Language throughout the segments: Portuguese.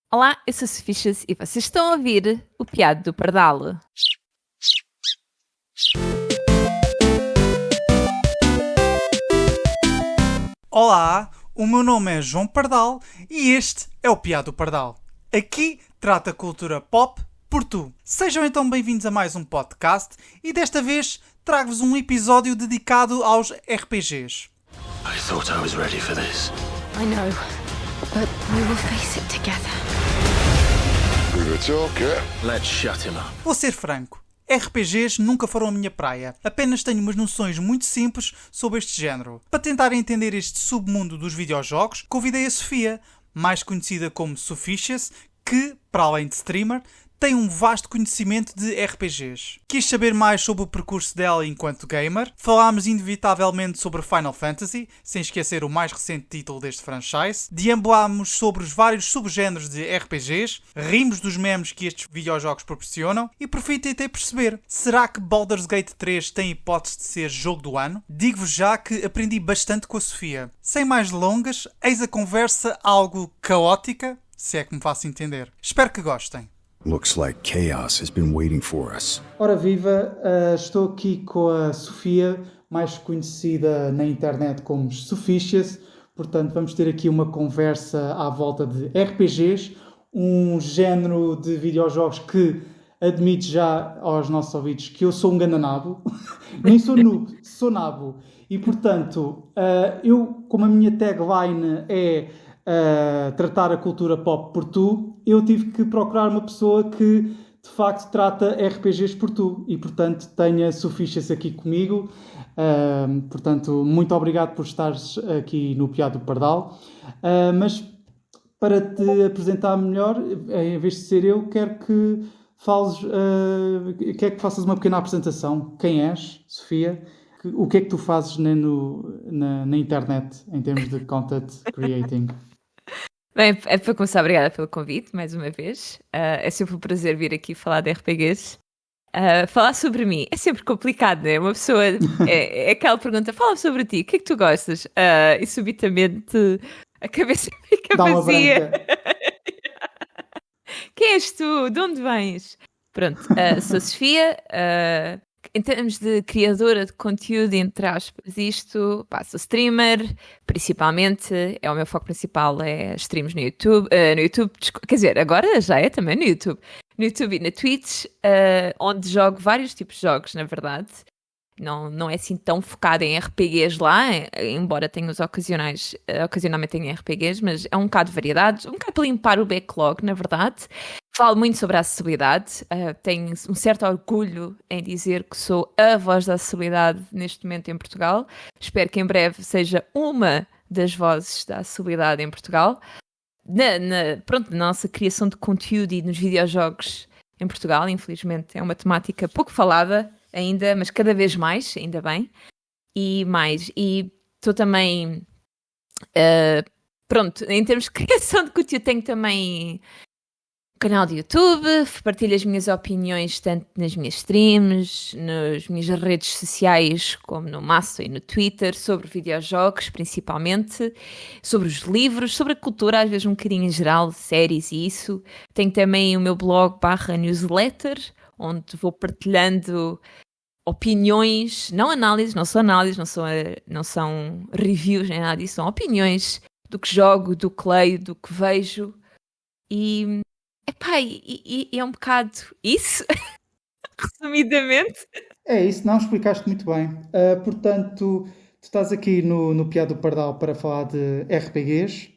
Olá, eu sou a Sofixas e vocês estão a ouvir o Piado do Pardal. Olá, o meu nome é João Pardal e este é o Piado do Pardal. Aqui trata cultura pop por tu. Sejam então bem-vindos a mais um podcast e desta vez trago-vos um episódio dedicado aos RPGs. I thought I was ready for this. I know, but we will face it together. Let's shut him up. Vou ser franco, RPGs nunca foram a minha praia. Apenas tenho umas noções muito simples sobre este género. Para tentar entender este submundo dos videojogos, convidei a Sofia, mais conhecida como Sofixas, que, para além de streamer, tem um vasto conhecimento de RPGs. Quis saber mais sobre o percurso dela enquanto gamer. Falámos inevitavelmente sobre Final Fantasy, sem esquecer o mais recente título deste franchise. Deambulámos sobre os vários subgéneros de RPGs. Rimos dos memes que estes videojogos proporcionam. E por fim tentei perceber, será que Baldur's Gate 3 tem hipótese de ser jogo do ano? Digo-vos já que aprendi bastante com a Sofia. Sem mais delongas, eis a conversa algo caótica, se é que me faço entender. Espero que gostem. Looks like chaos has been waiting for us. Ora viva, estou aqui com a Sofia, mais conhecida na internet como Sofixas. Portanto, vamos ter aqui uma conversa à volta de RPGs, um género de videojogos que admito já aos nossos ouvidos que eu sou um ganda nabo. Nem sou noob, sou nabo. E portanto, eu, como a minha tagline é tratar a cultura pop por tu, eu tive que procurar uma pessoa que de facto trata RPGs por tu e portanto tenho a Sofixas aqui comigo. Portanto, muito obrigado por estares aqui no Piado do Pardal. Mas para te apresentar melhor, em vez de ser eu, quero que faças uma pequena apresentação. Quem és, Sofia? O que é que tu fazes na internet em termos de content creating? Bem, é para começar, obrigada pelo convite, mais uma vez. É sempre um prazer vir aqui falar de RPGs. Falar sobre mim é sempre complicado, né? Uma pessoa... É aquela pergunta, fala sobre ti, o que é que tu gostas? E subitamente a cabeça fica vazia. Quem és tu? De onde vens? Pronto, sou Sofia. Em termos de criadora de conteúdo, entre aspas, sou streamer, principalmente, é o meu foco principal, é streams no YouTube, quer dizer, agora já é também no YouTube e na Twitch, onde jogo vários tipos de jogos, na verdade. Não é assim tão focado em RPGs lá, embora tenha os ocasionalmente tenha RPGs, mas é um bocado de variedade, um bocado para limpar o backlog, na verdade. Falo muito sobre a acessibilidade, tenho um certo orgulho em dizer que sou a voz da acessibilidade neste momento em Portugal. Espero que em breve seja uma das vozes da acessibilidade em Portugal. Na nossa criação de conteúdo e nos videojogos em Portugal, infelizmente é uma temática pouco falada ainda, mas cada vez mais, ainda bem. E estou também... em termos de criação de conteúdo, tenho também canal de YouTube, partilho as minhas opiniões tanto nas minhas streams, nas minhas redes sociais, como no Mastodon e no Twitter, sobre videojogos, principalmente, sobre os livros, sobre a cultura, às vezes um bocadinho em geral, séries e isso. Tenho também o meu blog /newsletter, onde vou partilhando opiniões, não análises, não são reviews nem nada disso, são opiniões do que jogo, do que leio, do que vejo. E é um bocado isso, resumidamente. É isso, não explicaste muito bem. Portanto, tu estás aqui no Piado do Pardal para falar de RPGs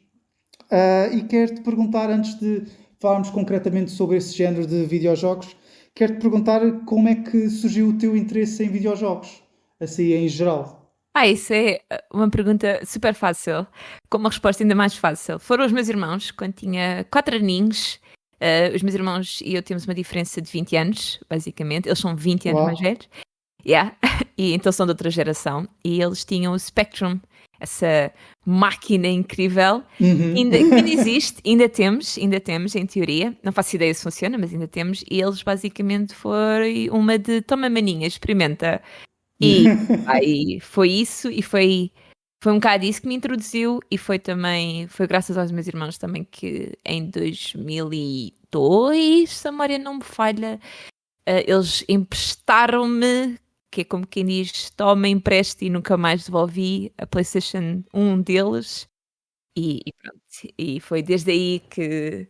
e quero-te perguntar, antes de falarmos concretamente sobre esse género de videojogos, quero-te perguntar como é que surgiu o teu interesse em videojogos, assim em geral. Isso é uma pergunta super fácil, com uma resposta ainda mais fácil. Foram os meus irmãos, quando tinha 4 aninhos. Os meus irmãos e eu temos uma diferença de 20 anos, basicamente. Eles são 20 anos mais velhos. E então são de outra geração. E eles tinham o Spectrum, essa máquina incrível. Ainda existe, ainda temos, em teoria. Não faço ideia se funciona, mas ainda temos. E eles basicamente foi uma de toma maninha, experimenta. E aí foi isso, e foi foi um bocado isso que me introduziu e foi graças aos meus irmãos também que em 2002, se a memória não me falha, eles emprestaram-me, que é como quem diz, toma, empreste e nunca mais devolvi a PlayStation 1 deles e pronto. E foi desde aí que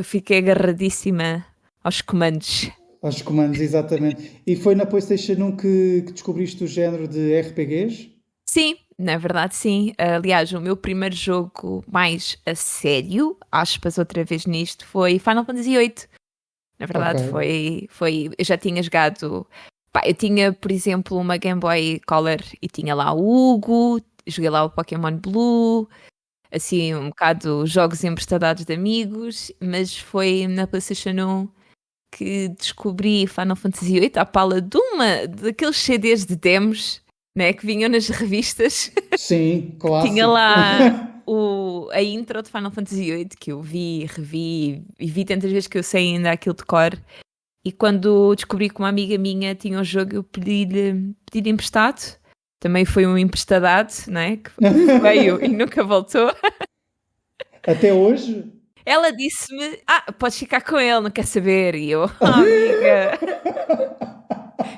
fiquei agarradíssima aos comandos. Aos comandos, exatamente. E foi na PlayStation 1 que descobriste o género de RPGs? Sim, na verdade sim. Aliás, o meu primeiro jogo mais a sério, aspas outra vez nisto, foi Final Fantasy VIII. Na verdade foi... Eu já tinha jogado... Pá, eu tinha, por exemplo, uma Game Boy Color e tinha lá o Hugo, joguei lá o Pokémon Blue, assim, um bocado jogos emprestados de amigos, mas foi na PlayStation 1 que descobri Final Fantasy VIII à pala daqueles CDs de demos, né, que vinham nas revistas. Sim, clássico. Tinha lá a intro de Final Fantasy VIII, que eu vi, revi e vi tantas vezes que eu sei ainda aquilo de cor. E quando descobri que uma amiga minha tinha um jogo, eu pedi-lhe emprestado. Também foi um emprestadado, né, que veio e nunca voltou. Até hoje? Ela disse-me, podes ficar com ele, não quer saber. E eu, amiga,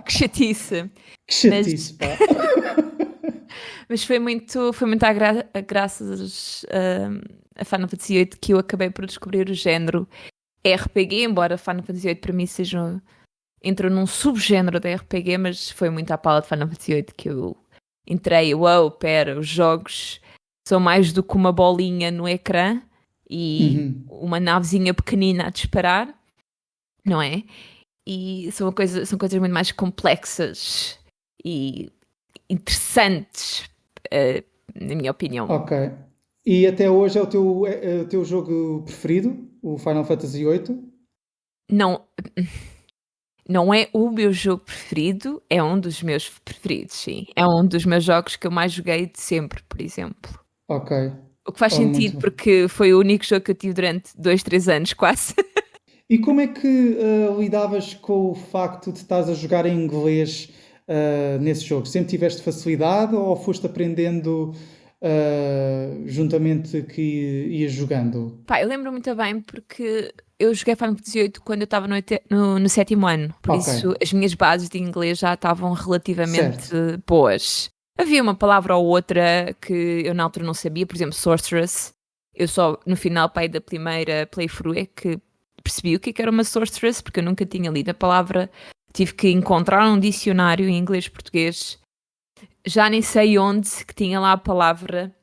que chatice. Que chatice, pá. Mas foi muito graças a Final Fantasy VIII que eu acabei por descobrir o género RPG, embora Final Fantasy VIII para mim entrou num subgénero da RPG, mas foi muito à pala de Final Fantasy VIII que eu entrei. Pera, os jogos são mais do que uma bolinha no ecrã e uma navezinha pequenina a disparar, não é? E são coisas muito mais complexas e interessantes, na minha opinião. Ok. E até hoje é o teu jogo preferido, o Final Fantasy VIII? Não é o meu jogo preferido, é um dos meus preferidos, sim. É um dos meus jogos que eu mais joguei de sempre, por exemplo. Ok. O que faz sentido, porque foi o único jogo que eu tive durante 2-3 anos, quase. E como é que lidavas com o facto de estás a jogar em inglês nesse jogo? Sempre tiveste facilidade ou foste aprendendo juntamente que ias jogando? Pá, eu lembro muito bem porque eu joguei Final Fantasy VIII quando eu estava no 7º ano. Por isso as minhas bases de inglês já estavam relativamente boas. Havia uma palavra ou outra que eu na altura não sabia, por exemplo, sorceress. Eu só no final da primeira playthrough é que percebi o que era uma sorceress, porque eu nunca tinha lido a palavra. Tive que encontrar um dicionário em inglês-português. Já nem sei onde que tinha lá a palavra.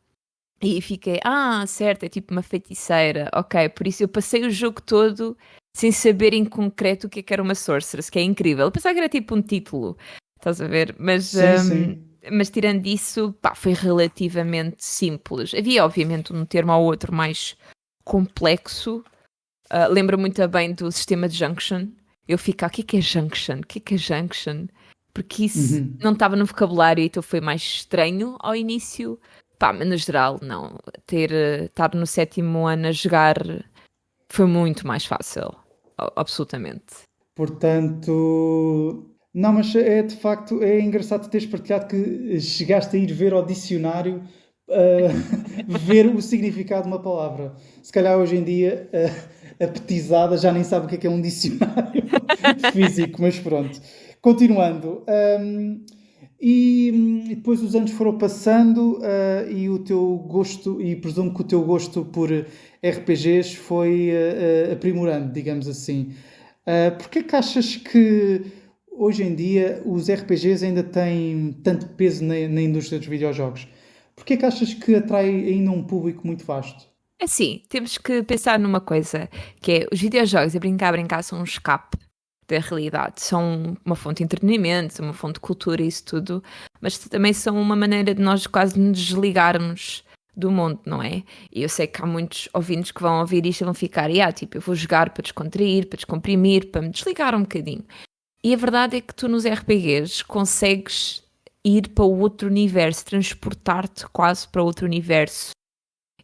E fiquei, certo, é tipo uma feiticeira. Ok, por isso eu passei o jogo todo sem saber em concreto o que era uma sorceress, que é incrível. Eu pensava que era tipo um título, estás a ver? Mas tirando isso, foi relativamente simples. Havia, obviamente, um termo ou outro mais complexo. Lembro muito bem do sistema de junction. Eu fico, o que é junction? O que é junction? Porque isso não estava no vocabulário, então foi mais estranho ao início. Mas no geral, não. Estar no 7º ano a jogar foi muito mais fácil. Absolutamente. Portanto... Não, mas de facto é engraçado teres partilhado que chegaste a ir ver ao dicionário ver o significado de uma palavra. Se calhar hoje em dia a petizada já nem sabe o que é um dicionário físico, mas pronto. Continuando. E depois os anos foram passando e o teu gosto, e presumo que o teu gosto por RPGs foi aprimorando, digamos assim. Porquê é que achas que hoje em dia os RPGs ainda têm tanto peso na indústria dos videojogos? Porquê é que achas que atrai ainda um público muito vasto? Assim, temos que pensar numa coisa, que é os videojogos, a brincar, são um escape da realidade. São uma fonte de entretenimento, são uma fonte de cultura e isso tudo, mas também são uma maneira de nós quase nos desligarmos do mundo, não é? E eu sei que há muitos ouvintes que vão ouvir isto e vão ficar, tipo, eu vou jogar para descontrair, para descomprimir, para me desligar um bocadinho. E a verdade é que tu nos RPGs consegues ir para outro universo, transportar-te quase para outro universo.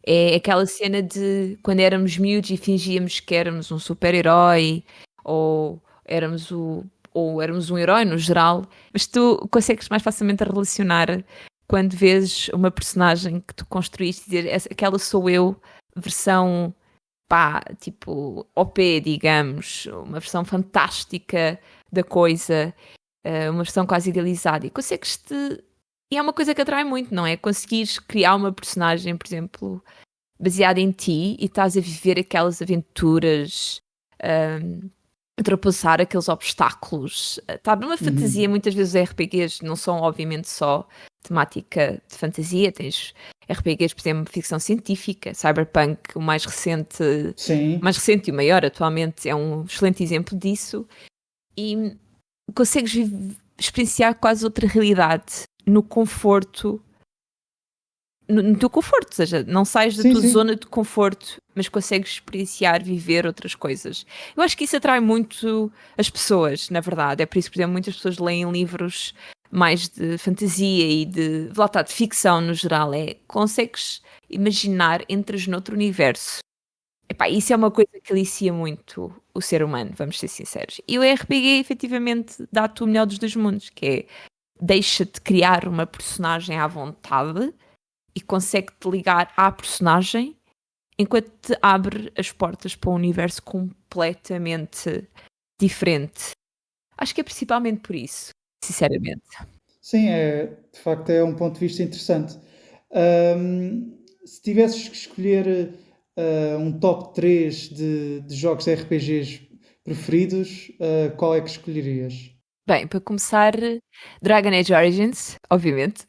É aquela cena de quando éramos miúdos e fingíamos que éramos um super-herói ou éramos um herói no geral, mas tu consegues mais facilmente relacionar quando vês uma personagem que tu construíste e dizer, aquela sou eu, versão, pá, tipo, OP, digamos, uma versão fantástica da coisa, uma versão quase idealizada, e consegues-te... E é uma coisa que atrai muito, não é? Conseguires criar uma personagem, por exemplo, baseada em ti, e estás a viver aquelas aventuras, ultrapassar aqueles obstáculos. Está numa fantasia, muitas vezes os RPGs não são obviamente só temática de fantasia, tens RPGs, por exemplo, ficção científica, Cyberpunk, o mais recente, e o maior atualmente, é um excelente exemplo disso, e consegues experienciar quase outra realidade no conforto, no teu conforto, ou seja, não sais da tua zona de conforto, mas consegues experienciar, viver outras coisas. Eu acho que isso atrai muito as pessoas, na verdade. É por isso que, por exemplo, muitas pessoas leem livros mais de fantasia e de ficção no geral. Consegues imaginar, entras noutro universo. Epá, isso é uma coisa que alicia muito o ser humano, vamos ser sinceros. E o RPG, efetivamente, dá-te o melhor dos dois mundos, que é, deixa-te criar uma personagem à vontade e consegue-te ligar à personagem enquanto te abre as portas para um universo completamente diferente. Acho que é principalmente por isso, sinceramente. Sim, de facto é um ponto de vista interessante. Se tivesses que escolher um top 3 de jogos RPGs preferidos, qual é que escolherias? Bem, para começar, Dragon Age Origins, obviamente.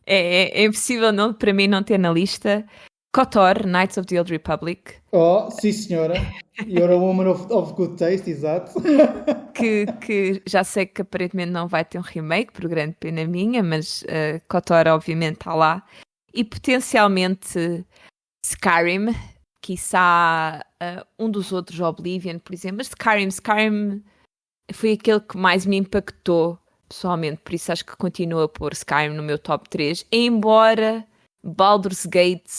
É impossível para mim não ter na lista. KOTOR, Knights of the Old Republic. Oh, sim senhora. You're a woman of good taste, exato. que já sei que aparentemente não vai ter um remake, por grande pena minha, mas KOTOR obviamente está lá. E potencialmente Skyrim, quiçá um dos outros, Oblivion, por exemplo. Mas Skyrim foi aquele que mais me impactou pessoalmente, por isso acho que continuo a pôr Skyrim no meu top 3, embora Baldur's Gate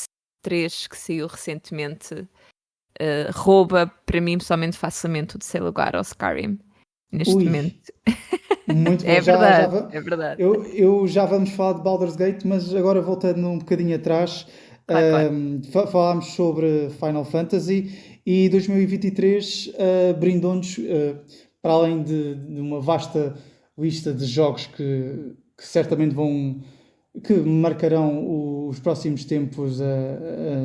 3, que saiu recentemente, rouba para mim pessoalmente facilmente o terceiro lugar ao Skyrim neste momento. Muito bom. É verdade, é verdade. Eu já vamos falar de Baldur's Gate, mas agora voltando um bocadinho atrás, claro. Falámos sobre Final Fantasy e 2023 brindou-nos, para além de uma vasta lista de jogos que certamente que marcarão os próximos tempos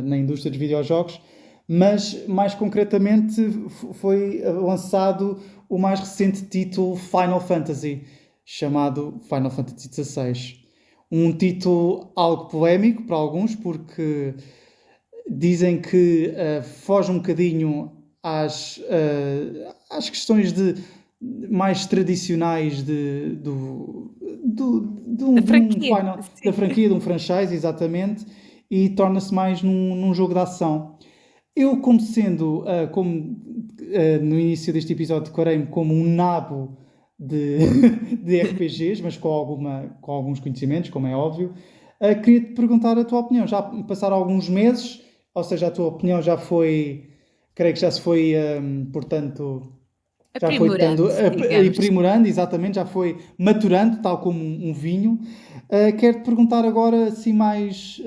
na indústria dos videojogos, mas mais concretamente foi lançado o mais recente título Final Fantasy, chamado Final Fantasy XVI. Um título algo polémico para alguns, porque dizem que foge um bocadinho às questões mais tradicionais de um franchise, exatamente, e torna-se mais num jogo de ação. Eu, como no início deste episódio declarei-me como um nabo de RPGs, mas com alguns conhecimentos, como é óbvio, queria-te perguntar a tua opinião. Já passaram alguns meses, ou seja, a tua opinião já foi, creio que já se foi, portanto... Já foi aprimorando, exatamente, já foi maturando, tal como um vinho. Quero-te perguntar agora, assim mais,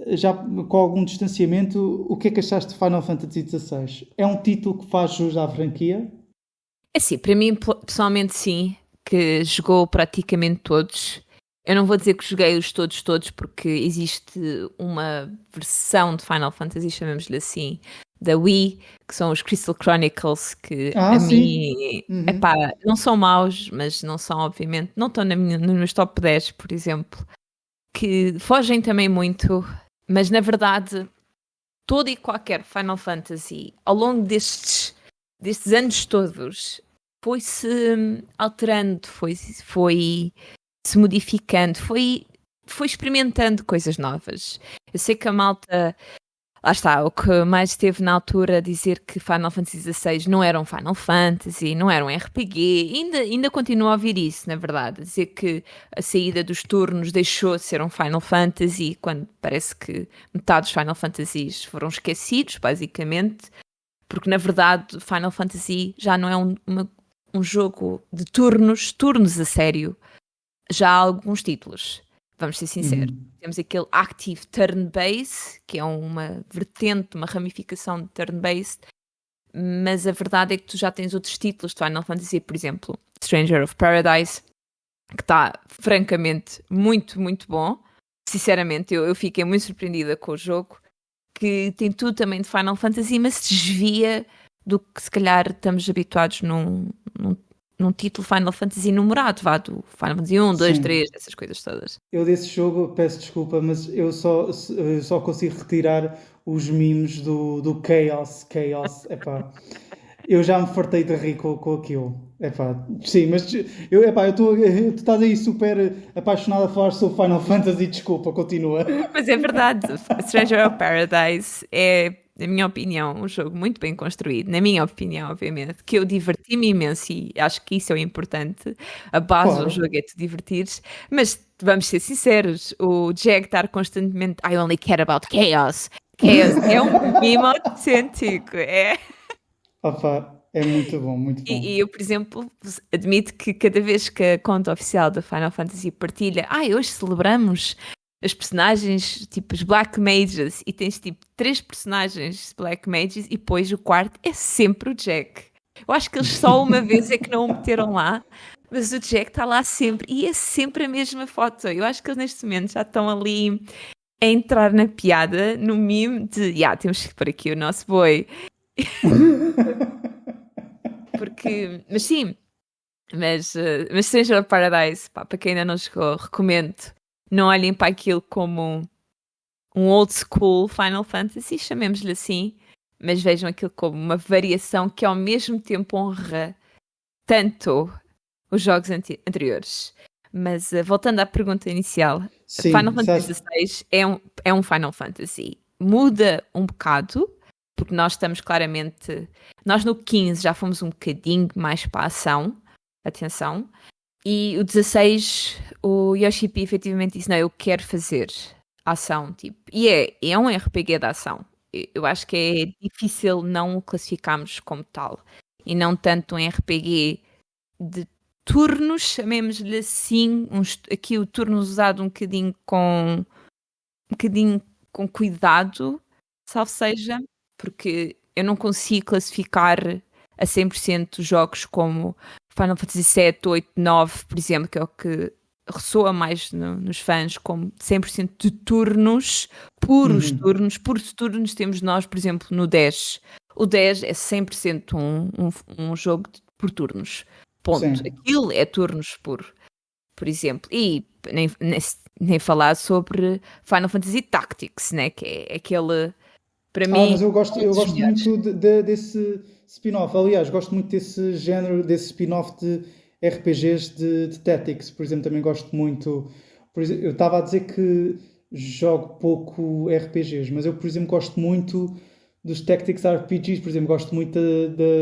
já com algum distanciamento, o que é que achaste de Final Fantasy XVI? É um título que faz jus à franquia? É sim, para mim, pessoalmente sim, que jogou praticamente todos. Eu não vou dizer que joguei os todos, porque existe uma versão de Final Fantasy, chamemos-lhe assim, da Wii, que são os Crystal Chronicles, que a mim, não são maus, mas não são, obviamente, não estão nos meus top 10, por exemplo, que fogem também muito, mas na verdade, todo e qualquer Final Fantasy, ao longo destes anos todos, foi-se alterando, foi-se modificando, foi experimentando coisas novas. Eu sei que a malta... Lá está, o que mais esteve na altura a dizer que Final Fantasy XVI não era um Final Fantasy, não era um RPG, ainda continua a ouvir isso, na verdade, a dizer que a saída dos turnos deixou de ser um Final Fantasy, quando parece que metade dos Final Fantasies foram esquecidos, basicamente, porque na verdade Final Fantasy já não é um jogo de turnos a sério, já há alguns títulos. Vamos ser sinceros. Temos aquele Active Turn-Based, que é uma vertente, uma ramificação de Turn-Based, mas a verdade é que tu já tens outros títulos de Final Fantasy, por exemplo, Stranger of Paradise, que está francamente muito, muito bom. Sinceramente, eu fiquei muito surpreendida com o jogo, que tem tudo também de Final Fantasy, mas se desvia do que se calhar estamos habituados num título Final Fantasy numerado, vá, do Final Fantasy 1, 2, Sim. 3, essas coisas todas. Eu desse jogo, peço desculpa, mas eu só consigo retirar os memes do Chaos. Epá, eu já me fartei de rir com aquilo. Epá, sim, mas tu estás aí super apaixonado a falar sobre Final Fantasy, desculpa, continua. Mas é verdade, Stranger of Paradise é, na minha opinião, um jogo muito bem construído, na minha opinião, obviamente, que eu diverti-me imenso e acho que isso é o importante. A base Claro. do jogo é te divertires, mas vamos ser sinceros, o Jag estar constantemente I only care about chaos. Chaos é um mimo autêntico, é. Opa, é muito bom, muito bom. E eu, por exemplo, admito que cada vez que a conta oficial da Final Fantasy partilha, hoje celebramos as personagens, tipo os Black Mages, e tens tipo 3 personagens Black Mages, e depois o quarto é sempre o Jack. Eu acho que eles só uma vez é que não o meteram lá, mas o Jack está lá sempre, e é sempre a mesma foto. Eu acho que eles neste momento já estão ali a entrar na piada, no meme de, temos que pôr aqui o nosso boi. Mas Stranger of Paradise, pá, para quem ainda não jogou, recomendo. Não olhem para aquilo como um old school Final Fantasy, chamemos-lhe assim, mas vejam aquilo como uma variação que ao mesmo tempo honra tanto os jogos anteriores. Mas voltando à pergunta inicial, Sim, Final Fantasy XVI é um Final Fantasy. Muda um bocado, porque nós estamos claramente... Nós no 15 já fomos um bocadinho mais para a ação. Atenção. E o 16, o Yoshi P efetivamente disse, não, eu quero fazer ação, tipo. E é um RPG de ação. Eu acho que é difícil não o classificarmos como tal. E não tanto um RPG de turnos, chamemos-lhe assim. Aqui o turno usado um bocadinho com cuidado, salvo seja, porque eu não consigo classificar a 100% jogos como Final Fantasy 7, 8, 9, por exemplo, que é o que ressoa mais nos fãs, como 100% de turnos, puros turnos temos nós, por exemplo, no 10. O 10 é 100% um jogo por turnos. Ponto. Sim. Aquilo é turnos por exemplo. E nem falar sobre Final Fantasy Tactics, né? Que é aquele, para mim... Mas eu gosto dos melhores. muito desse spin-off. Aliás, gosto muito desse género, desse spin-off de RPGs de Tactics. Por exemplo, também gosto muito... Por exemplo, eu estava a dizer que jogo pouco RPGs, mas eu, por exemplo, gosto muito dos Tactics RPGs. Por exemplo, gosto muito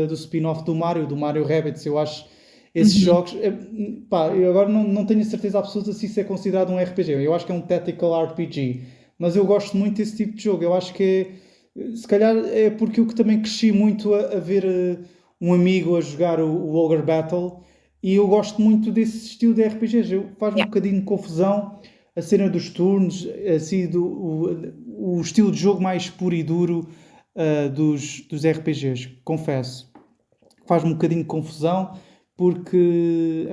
do spin-off do Mario Rabbids. Eu acho esses jogos... eu agora não tenho a certeza absoluta se isso é considerado um RPG. Eu acho que é um Tactical RPG. Mas eu gosto muito desse tipo de jogo. Eu acho que se calhar é porque eu que também cresci muito a ver um amigo a jogar o Ogre Battle, e eu gosto muito desse estilo de RPGs. Faz-me um bocadinho de confusão a cena dos turnos, assim, o estilo de jogo mais puro e duro dos RPGs, confesso. Faz-me um bocadinho de confusão porque,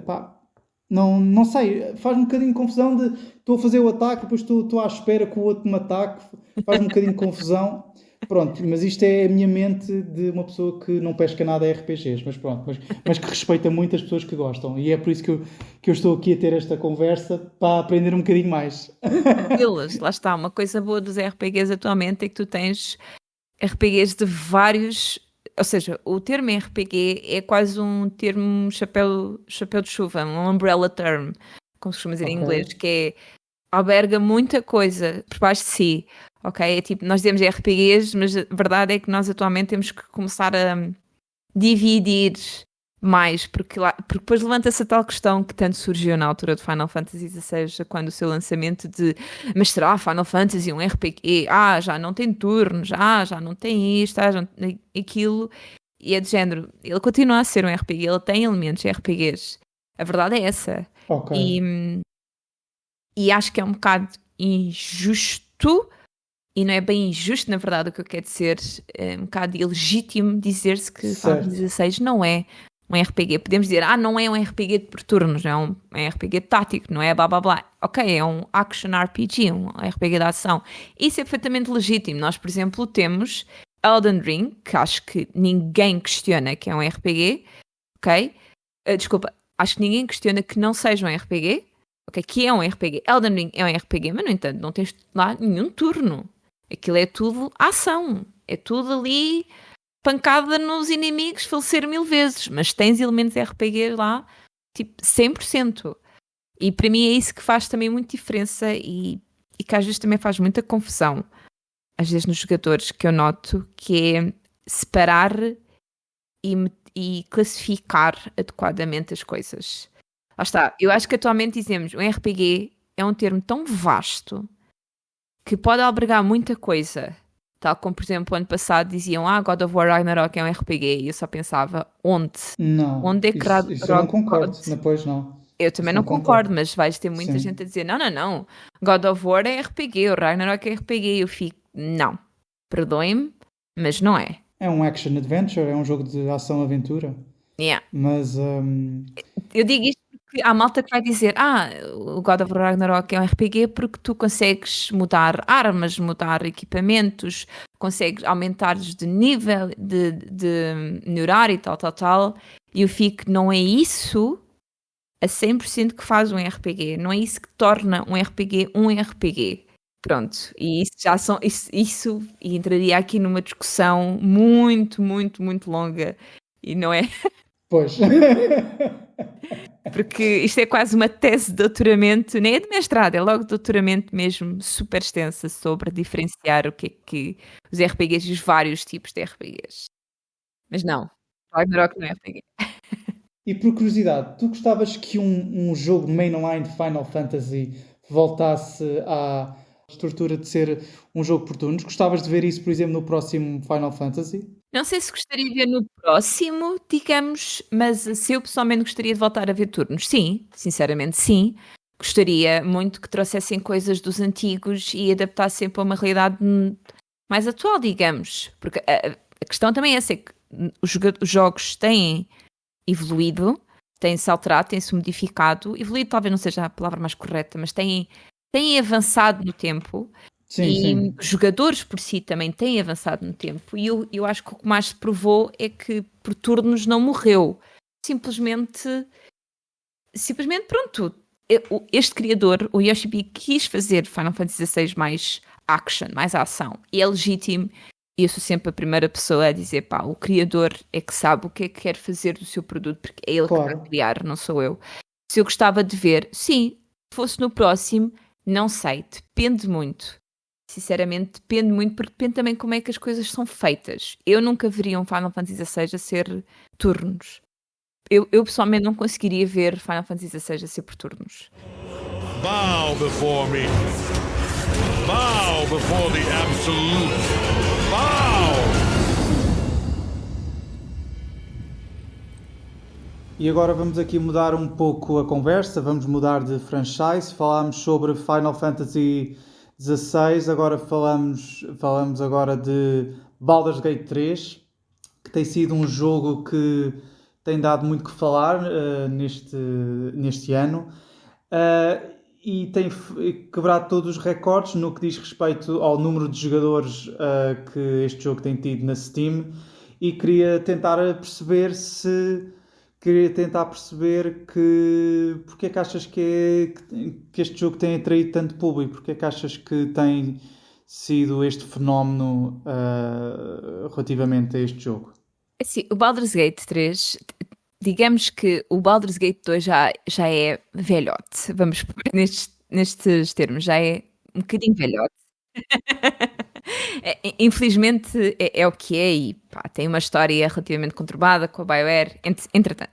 não sei, faz-me um bocadinho de confusão de estou a fazer o ataque, depois estou à espera que o outro me ataque, faz-me um bocadinho de confusão. Pronto, mas isto é a minha mente de uma pessoa que não pesca nada a RPGs, mas pronto, mas que respeita muito as pessoas que gostam, e é por isso que eu estou aqui a ter esta conversa, para aprender um bocadinho mais. Lá está, uma coisa boa dos RPGs atualmente é que tu tens RPGs de vários, ou seja, o termo RPG é quase um termo chapéu de chuva, um umbrella term, como se costuma dizer em inglês, que é, alberga muita coisa por baixo de si. Ok, é tipo, nós dizemos RPGs, mas a verdade é que nós atualmente temos que começar a dividir mais, porque depois levanta-se a tal questão que tanto surgiu na altura do Final Fantasy XVI, quando o seu lançamento de, mas será Final Fantasy um RPG? Já não tem turnos, já não tem isto, já não tem aquilo, e é de género, ele continua a ser um RPG, ele tem elementos RPGs, a verdade é essa. Ok. E acho que é um bocado injusto, e não é bem injusto, na verdade, o que eu quero dizer, é um bocado ilegítimo dizer-se que Final Fantasy XVI não é um RPG. Podemos dizer, não é um RPG por turnos, é um RPG tático, não é blá blá blá. Ok, é um action RPG, um RPG de ação. Isso é perfeitamente legítimo. Nós, por exemplo, temos Elden Ring, que acho que ninguém questiona que é um RPG, ok? Desculpa, acho que ninguém questiona que não seja um RPG, ok? Que é um RPG. Elden Ring é um RPG, mas, no entanto, não tens lá nenhum turno. Aquilo é tudo ação. É tudo ali pancada nos inimigos, falecer 1000 vezes. Mas tens elementos RPG lá, tipo, 100%. E para mim é isso que faz também muita diferença e que às vezes também faz muita confusão. Às vezes nos jogadores, que eu noto, que é separar e classificar adequadamente as coisas. Lá está. Eu acho que atualmente dizemos um RPG é um termo tão vasto que pode albergar muita coisa. Tal como, por exemplo, ano passado diziam God of War Ragnarok é um RPG. E eu só pensava, onde? Não, Onde é que isso eu não concordo. Depois não. Eu também não concordo, mas vais ter muita gente a dizer, não. God of War é RPG, o Ragnarok é RPG. E eu fico, não. Perdoem-me, mas não é. É um action adventure, é um jogo de ação-aventura. Yeah. Mas... Eu digo isto porque há malta que vai dizer o God of War Ragnarok é um RPG porque tu consegues mudar armas, mudar equipamentos, consegues aumentar de nível, de melhorar e tal. E eu fico, não é isso a 100% que faz um RPG. Não é isso que torna um RPG. Pronto, e isso já são isso e entraria aqui numa discussão muito, muito, muito longa e não é? Pois. Porque isto é quase uma tese de doutoramento, nem é de mestrado, é logo de doutoramento mesmo, super extensa sobre diferenciar o que é que os RPGs e os vários tipos de RPGs. Mas não, Ragnarok não é RPG. E por curiosidade, tu gostavas que um jogo mainline de Final Fantasy voltasse à estrutura de ser um jogo por turnos? Gostavas de ver isso, por exemplo, no próximo Final Fantasy? Não sei se gostaria de ver no próximo, digamos, mas se eu pessoalmente gostaria de voltar a ver turnos, sim, sinceramente sim. Gostaria muito que trouxessem coisas dos antigos e adaptassem para uma realidade mais atual, digamos. Porque a questão também é essa, é que os jogos têm evoluído, têm-se alterado, têm-se modificado. Evoluído talvez não seja a palavra mais correta, mas têm avançado no tempo. Sim. Os jogadores por si também têm avançado no tempo. E eu acho que o que mais se provou é que por turnos não morreu. Simplesmente pronto. Este criador, o Yoshi-P, quis fazer Final Fantasy XVI mais action, mais ação. E é legítimo. E eu sou sempre a primeira pessoa a dizer, o criador é que sabe o que é que quer fazer do seu produto, porque é ele que vai criar, não sou eu. Se eu gostava de ver, sim, se fosse no próximo, não sei, depende muito. Sinceramente, depende muito, porque depende também como é que as coisas são feitas. Eu nunca veria um Final Fantasy XVI a ser turnos. Eu pessoalmente não conseguiria ver Final Fantasy XVI a ser por turnos. Bow before me. Bow before the absolute. Bow! E agora vamos aqui mudar um pouco a conversa, vamos mudar de franchise. Falámos sobre Final Fantasy XVI, agora falamos agora de Baldur's Gate 3, que tem sido um jogo que tem dado muito que falar neste ano e tem quebrado todos os recordes no que diz respeito ao número de jogadores que este jogo tem tido na Steam, e queria tentar perceber porque é que achas que este jogo tem atraído tanto público, porque é que achas que tem sido este fenómeno relativamente a este jogo? Assim, o Baldur's Gate 3, digamos que o Baldur's Gate 2 já é velhote, vamos pôr nestes termos, já é um bocadinho velhote. Infelizmente é o que é, e tem uma história relativamente conturbada com a BioWare,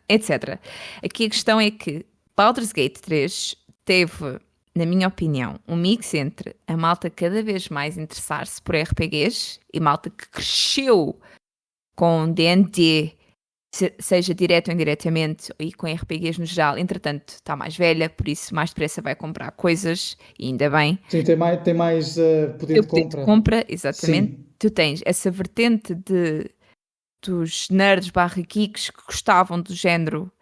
etc. Aqui a questão é que Baldur's Gate 3 teve, na minha opinião, um mix entre a malta cada vez mais interessar-se por RPGs e malta que cresceu com D&D seja direto ou indiretamente, e com RPGs no geral. Entretanto, está mais velha, por isso mais depressa vai comprar coisas, e ainda bem. Sim, tem mais poder de compra. Compra, exatamente. Sim. Tu tens essa vertente dos nerds barra geeks que gostavam do género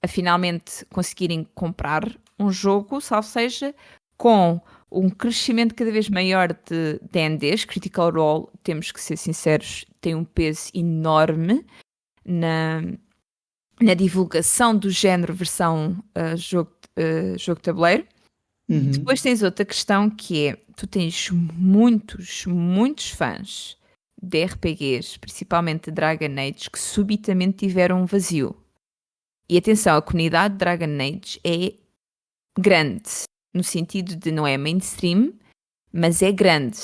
a finalmente conseguirem comprar um jogo, salvo seja, com um crescimento cada vez maior de D&Ds. Critical Role, temos que ser sinceros, tem um peso enorme na divulgação do género versão jogo de tabuleiro. Uhum. Depois tens outra questão que é, tu tens muitos fãs de RPGs, principalmente de Dragon Age, que subitamente tiveram um vazio. E atenção, a comunidade de Dragon Age é grande, no sentido de não é mainstream, mas é grande.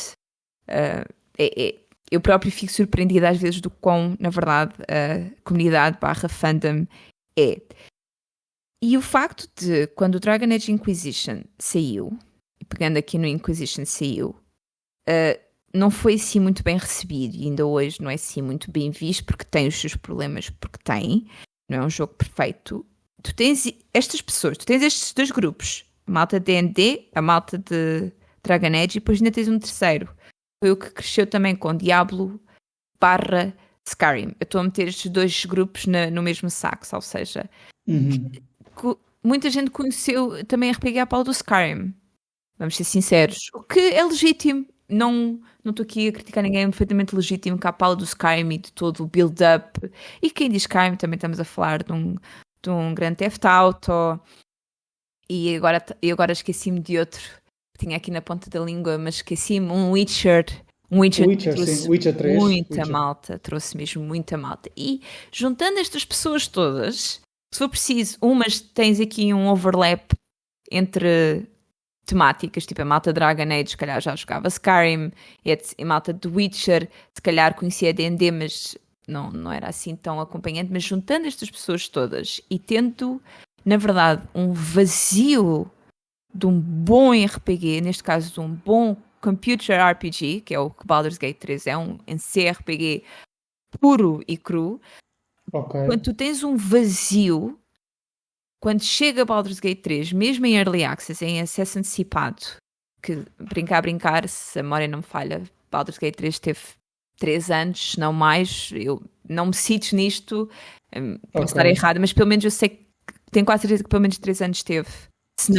Eu próprio fico surpreendida às vezes do quão, na verdade, a comunidade barra fandom é. E o facto de, quando o Dragon Age Inquisition saiu, e pegando aqui no Inquisition saiu, não foi assim muito bem recebido, e ainda hoje não é assim muito bem visto, porque tem os seus problemas, porque tem, não é um jogo perfeito. Tu tens estas pessoas, tu tens estes dois grupos, a malta de D&D, a malta de Dragon Age, e depois ainda tens um terceiro. Foi o que cresceu também com Diablo barra Skyrim. Eu estou a meter estes dois grupos no mesmo saco, ou seja, muita gente conheceu também RPG à pala do Skyrim. Vamos ser sinceros. O que é legítimo. Não estou aqui a criticar ninguém, é perfeitamente legítimo que à pala do Skyrim e de todo o build-up. E quem diz Skyrim também estamos a falar de um Grand Theft Auto. E agora esqueci-me de outro que tinha aqui na ponta da língua, mas esqueci-me, um Witcher. Trouxe Witcher 3. Muita malta, trouxe mesmo muita malta. E juntando estas pessoas todas, se for preciso, umas tens aqui um overlap entre temáticas, tipo a malta Dragon Age, se calhar já jogava Skyrim, e a malta de Witcher, se calhar conhecia D&D, mas não era assim tão acompanhante. Mas juntando estas pessoas todas e tendo, na verdade, um vazio de um bom RPG, neste caso de um bom Computer RPG, que é o que Baldur's Gate 3 é, um CRPG puro e cru. Okay. Quando tu tens um vazio, quando chega Baldur's Gate 3, mesmo em Early Access, em acesso antecipado, que brincar, se a memória não me falha, Baldur's Gate 3 teve 3 anos, se não mais, eu não me cites nisto, posso estar errado, mas pelo menos eu sei que tenho quase certeza que pelo menos 3 anos teve. Sim,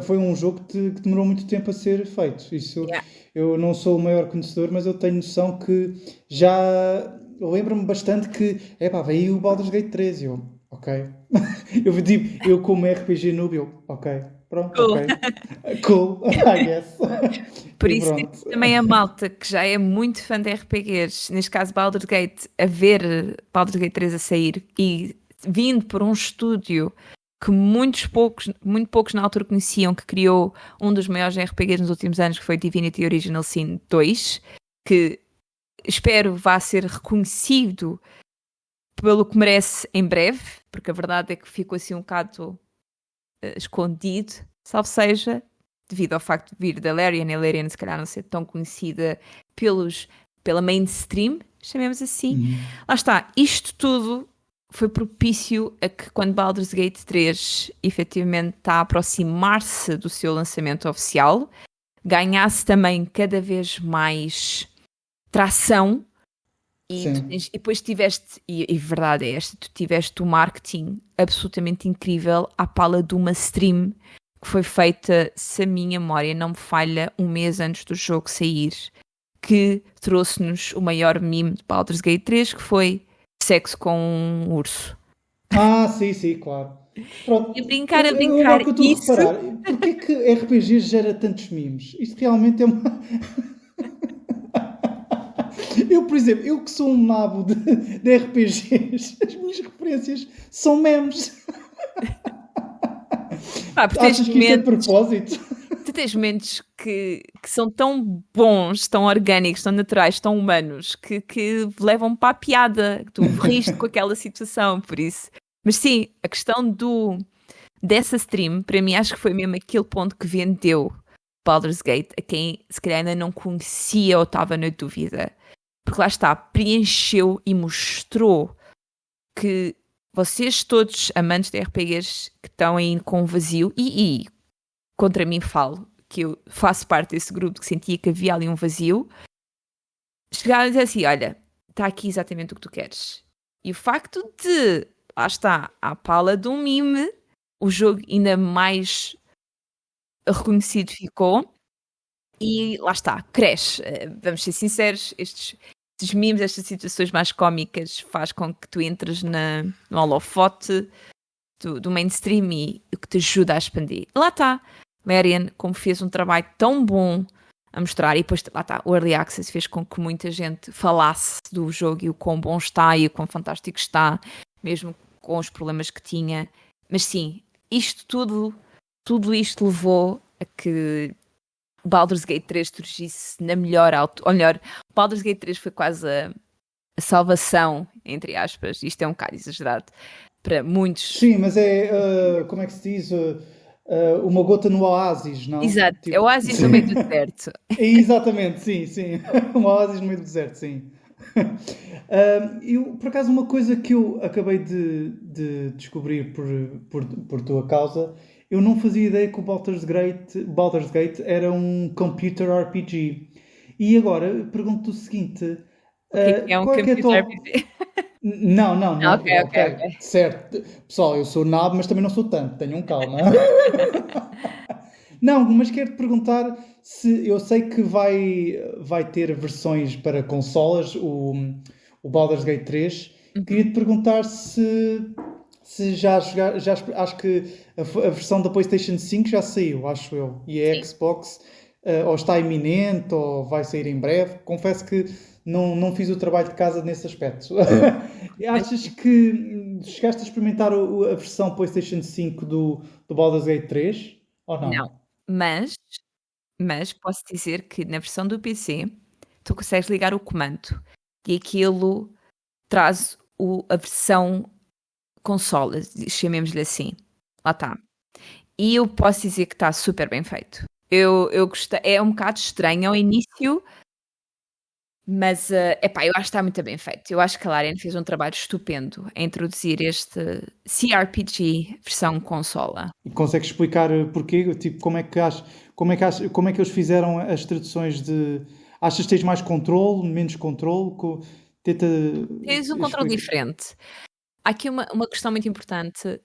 foi um jogo que demorou muito tempo a ser feito. Isso, eu não sou o maior conhecedor, mas eu tenho noção que eu lembro-me bastante que veio o Baldur's Gate 3 e eu, ok. eu como RPG noob, ok, pronto, cool. Ok. Cool, I guess. Por isso também a malta que já é muito fã de RPGs, neste caso Baldur's Gate, a ver Baldur's Gate 3 a sair e vindo por um estúdio que muito poucos na altura conheciam, que criou um dos maiores RPGs nos últimos anos, que foi Divinity Original Sin 2, que espero vá ser reconhecido pelo que merece em breve, porque a verdade é que ficou assim um bocado escondido, salvo seja, devido ao facto de vir da Larian, e a Larian se calhar não ser tão conhecida pela mainstream, chamemos assim. Lá está, isto tudo foi propício a que, quando Baldur's Gate 3 efetivamente está a aproximar-se do seu lançamento oficial, ganhasse também cada vez mais tração. E depois tiveste, e verdade é esta, tu tiveste o marketing absolutamente incrível à pala de uma stream que foi feita, se a minha memória não me falha, um mês antes do jogo sair, que trouxe-nos o maior meme de Baldur's Gate 3, que foi sexo com um urso. Sim, claro. Pronto. E brincar que eu isso. A reparar, porquê que RPG gera tantos memes? Isto realmente é uma... Eu, por exemplo, eu que sou um nabo de RPGs, as minhas referências são memes. Achas que isto é de propósito? Tu tens momentos que são tão bons, tão orgânicos, tão naturais, tão humanos, que levam para a piada. Tu riste com aquela situação, por isso. Mas sim, a questão dessa stream, para mim, acho que foi mesmo aquele ponto que vendeu Baldur's Gate a quem se calhar ainda não conhecia ou estava na dúvida. Porque lá está, preencheu e mostrou que vocês todos, amantes de RPGs, que estão aí com um vazio, e contra mim falo, que eu faço parte desse grupo que sentia que havia ali um vazio, chegaram a dizer assim, olha, está aqui exatamente o que tu queres. E o facto de, lá está, à pala de um meme, o jogo ainda mais reconhecido ficou, e lá está, cresce. Vamos ser sinceros, estes memes, estas situações mais cómicas faz com que tu entres no holofote do mainstream e o que te ajuda a expandir. Lá está, Larian, como fez um trabalho tão bom a mostrar, e depois lá está, o Early Access fez com que muita gente falasse do jogo e o quão bom está e o quão fantástico está, mesmo com os problemas que tinha. Mas sim, tudo isto levou a que Baldur's Gate 3 surgisse na melhor altura. Ou melhor, Baldur's Gate 3 foi quase a salvação, entre aspas, isto é um bocado exagerado, para muitos. Sim, mas é, como é que se diz, uma gota no oásis, não? Exato, Tipo... é o oásis no meio do deserto. Exatamente, sim. Um oásis no meio do deserto, sim. Eu, por acaso, uma coisa que eu acabei de descobrir por tua causa, eu não fazia ideia que o Baldur's Gate era um computer RPG. E agora pergunto-te o seguinte: é um qual é que é a computer tua... RPG? Não. Ok. Certo. Pessoal, eu sou nabo, mas também não sou tanto. Tenham calma. Não, mas quero-te perguntar se... Eu sei que vai ter versões para consolas, o Baldur's Gate 3. Queria-te perguntar se já acho que a versão da PlayStation 5 já saiu, acho eu. E a Xbox ou está iminente ou vai sair em breve. Confesso que não fiz o trabalho de casa nesse aspecto. Achas que chegaste a experimentar a versão PlayStation 5 do Baldur's Gate 3? Ou não? Não, mas posso dizer que na versão do PC tu consegues ligar o comando e aquilo traz a versão console, chamemos-lhe assim. Lá está. E eu posso dizer que está super bem feito. Eu gostei, é um bocado estranho ao início, mas eu acho que está muito bem feito. Eu acho que a Larian fez um trabalho estupendo a introduzir este CRPG versão consola. E consegues explicar porquê? Tipo, como é que eles fizeram as traduções de... Achas que tens mais controle, menos controle? Tens um controle diferente. Há aqui uma questão muito importante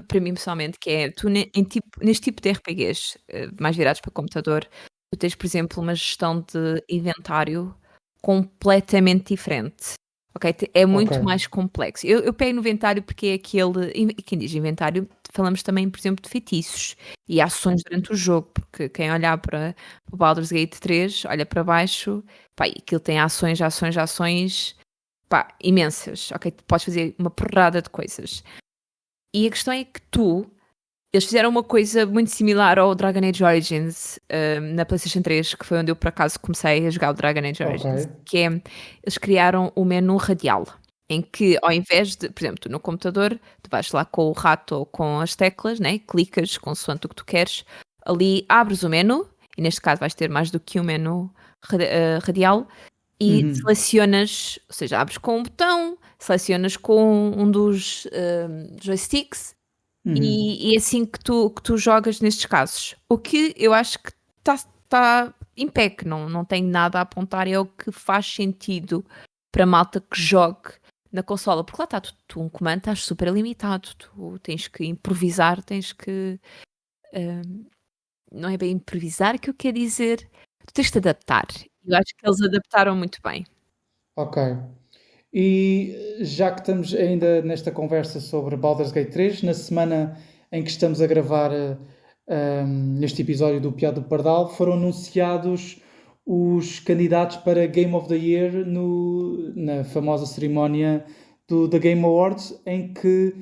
para mim pessoalmente, que é tu neste tipo de RPGs mais virados para computador, tu tens, por exemplo, uma gestão de inventário completamente diferente. Ok? É muito mais complexo. Eu pego no inventário porque é aquele... E quem diz inventário, falamos também, por exemplo, de feitiços e ações durante o jogo, porque quem olhar para o Baldur's Gate 3, olha para baixo, pá, e aquilo tem ações, pá, imensas, ok? Podes fazer uma porrada de coisas. E a questão é que eles fizeram uma coisa muito similar ao Dragon Age Origins na PlayStation 3, que foi onde eu por acaso comecei a jogar o Dragon Age Origins, que é, eles criaram o menu radial, em que ao invés de, por exemplo, tu no computador, tu vais lá com o rato ou com as teclas, né? Clicas consoante o que tu queres, ali abres o menu, e neste caso vais ter mais do que um menu radial, e selecionas, ou seja, abres com um botão, selecionas com um dos joysticks e é assim que tu jogas nestes casos. O que eu acho que está impec, não tem nada a apontar, é o que faz sentido para a malta que jogue na consola, porque lá está, tu um comando estás super limitado, tu tens que improvisar, tens que... não é bem improvisar que eu quero dizer, tu tens que te adaptar. Eu acho que eles adaptaram muito bem. Ok. E já que estamos ainda nesta conversa sobre Baldur's Gate 3, na semana em que estamos a gravar neste episódio do Piado do Pardal, foram anunciados os candidatos para Game of the Year na famosa cerimónia da Game Awards, em que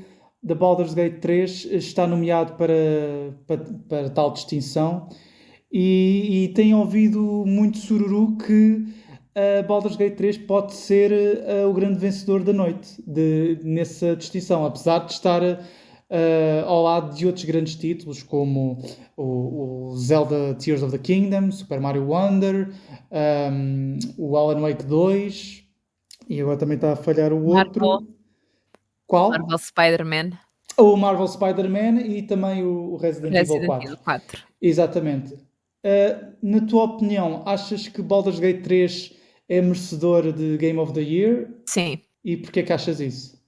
The Baldur's Gate 3 está nomeado para tal distinção. E tenho ouvido muito sururu que Baldur's Gate 3 pode ser o grande vencedor da noite nessa distinção, apesar de estar ao lado de outros grandes títulos como o Zelda Tears of the Kingdom, Super Mario Wonder, o Alan Wake 2 e agora também está a falhar o outro. Qual? Marvel Spider-Man. O Marvel Spider-Man e também o Resident Evil 4. Evil 4. Exatamente. Na tua opinião, achas que Baldur's Gate 3 é merecedor de Game of the Year? Sim. E porquê que achas isso?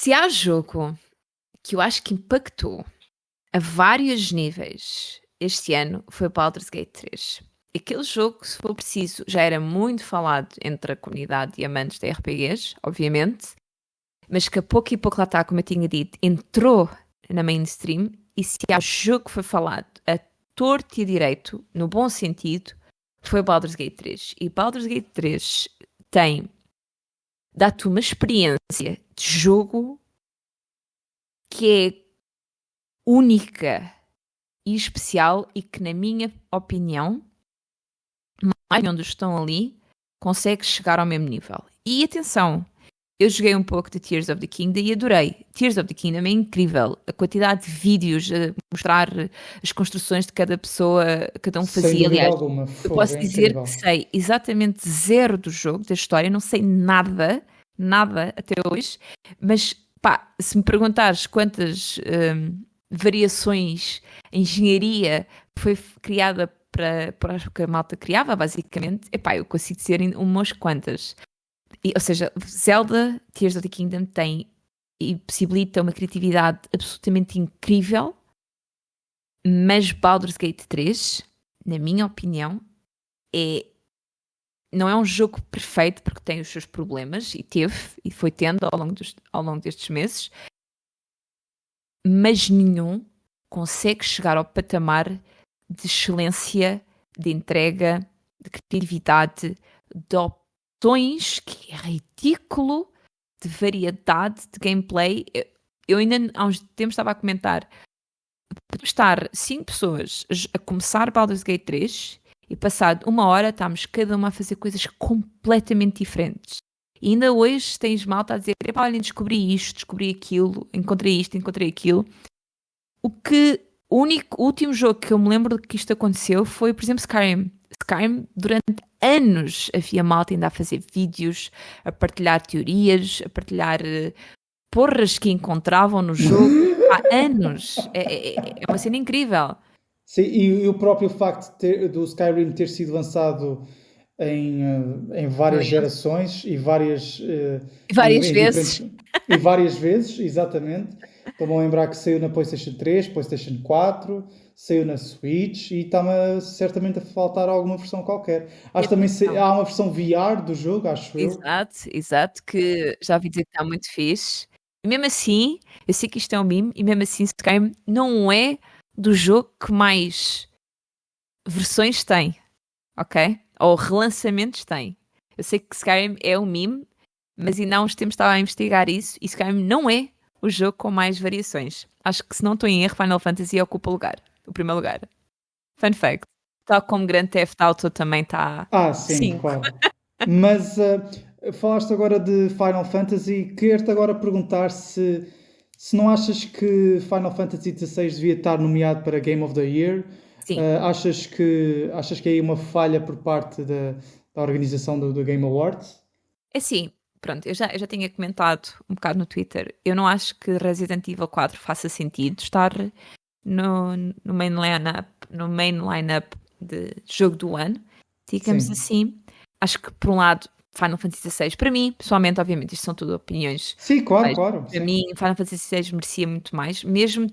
Se há jogo que eu acho que impactou a vários níveis este ano, foi Baldur's Gate 3. Aquele jogo, se for preciso, já era muito falado entre a comunidade e amantes de RPGs, obviamente, mas que a pouco e pouco lá está, como eu tinha dito, entrou na mainstream, e se há jogo que foi falado a torto e a direito, no bom sentido, foi Baldur's Gate 3. E Baldur's Gate 3 dá-te uma experiência de jogo que é única e especial e que, na minha opinião, mais onde estão ali, consegue chegar ao mesmo nível. E atenção, eu joguei um pouco de Tears of the Kingdom e adorei. Tears of the Kingdom é incrível. A quantidade de vídeos a mostrar as construções de cada pessoa, cada um fazia. Aliás, alguma, eu posso dizer incrível. que sei exatamente zero do jogo, da história, não sei nada até hoje, mas pá, se me perguntares quantas variações em engenharia foi criada para o que a malta criava, basicamente, epá, eu consigo dizer umas quantas. Ou seja, Zelda, Tears of the Kingdom tem e possibilita uma criatividade absolutamente incrível, mas Baldur's Gate 3, na minha opinião, não é um jogo perfeito porque tem os seus problemas, e teve, e foi tendo ao longo destes meses, mas nenhum consegue chegar ao patamar de excelência, de entrega, de criatividade, de opções, que é ridículo, de variedade de gameplay. Eu ainda há uns tempos estava a comentar, estar 5 pessoas a começar Baldur's Gate 3 e passado 1 hora estamos cada uma a fazer coisas completamente diferentes. E ainda hoje tens malta a dizer, olhem, descobri isto, descobri aquilo, encontrei isto, encontrei aquilo. O último jogo que eu me lembro de que isto aconteceu foi, por exemplo, Skyrim. Skyrim, durante anos, havia malta ainda a fazer vídeos, a partilhar teorias, a partilhar porras que encontravam no jogo há anos. É uma cena incrível. Sim, e o próprio facto do Skyrim ter sido lançado em várias gerações e várias vezes. E várias vezes, exatamente. Estou-me a lembrar que saiu na PlayStation 3, PlayStation 4, saiu na Switch e está-me certamente a faltar alguma versão qualquer. Acho também há uma versão VR do jogo, acho eu. Exato, que já ouvi dizer que está muito fixe. E mesmo assim, eu sei que isto é um meme, e mesmo assim Skyrim não é do jogo que mais versões tem, ok? Ou relançamentos tem. Eu sei que Skyrim é um meme, mas ainda há uns tempos estava a investigar isso, e Skyrim não é o jogo com mais variações. Acho que, se não estou em erro, Final Fantasy ocupa o primeiro lugar. Fun fact. Tal como Grand Theft Auto também está... Sim, claro. Mas falaste agora de Final Fantasy. Quero-te agora perguntar se não achas que Final Fantasy XVI devia estar nomeado para Game of the Year. Sim. Achas que é aí uma falha por parte da organização do Game Awards? É assim, pronto, eu já tinha comentado um bocado no Twitter. Eu não acho que Resident Evil 4 faça sentido estar no main line-up de jogo do ano, digamos assim. Acho que, por um lado, Final Fantasy XVI, para mim, pessoalmente, obviamente, isto são tudo opiniões. Sim, claro. Para mim, Final Fantasy XVI merecia muito mais, mesmo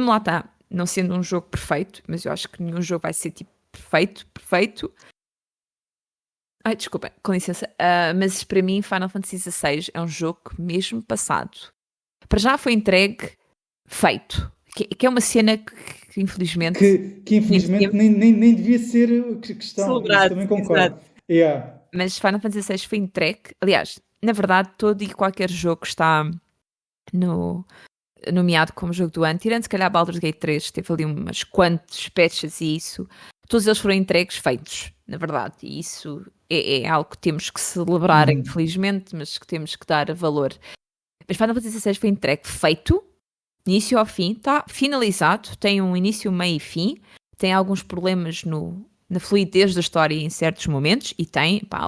lá está, não sendo um jogo perfeito, mas eu acho que nenhum jogo vai ser tipo perfeito. Ai, desculpa, com licença. Mas para mim, Final Fantasy XVI é um jogo que, mesmo passado, para já foi entregue feito. Que é uma cena que infelizmente... Que infelizmente nem devia ser questão. Celebrado, também concordo. Yeah. Mas Final Fantasy XVI foi entregue. Aliás, na verdade, todo e qualquer jogo que está nomeado como jogo do ano, tirando se calhar Baldur's Gate 3, teve ali umas quantas patches e isso, todos eles foram entregues feitos, na verdade. E isso é algo que temos que celebrar, infelizmente, mas que temos que dar valor. Mas Final Fantasy XVI foi entregue feito, início ao fim, está finalizado, tem um início, meio e fim, tem alguns problemas na fluidez da história em certos momentos, e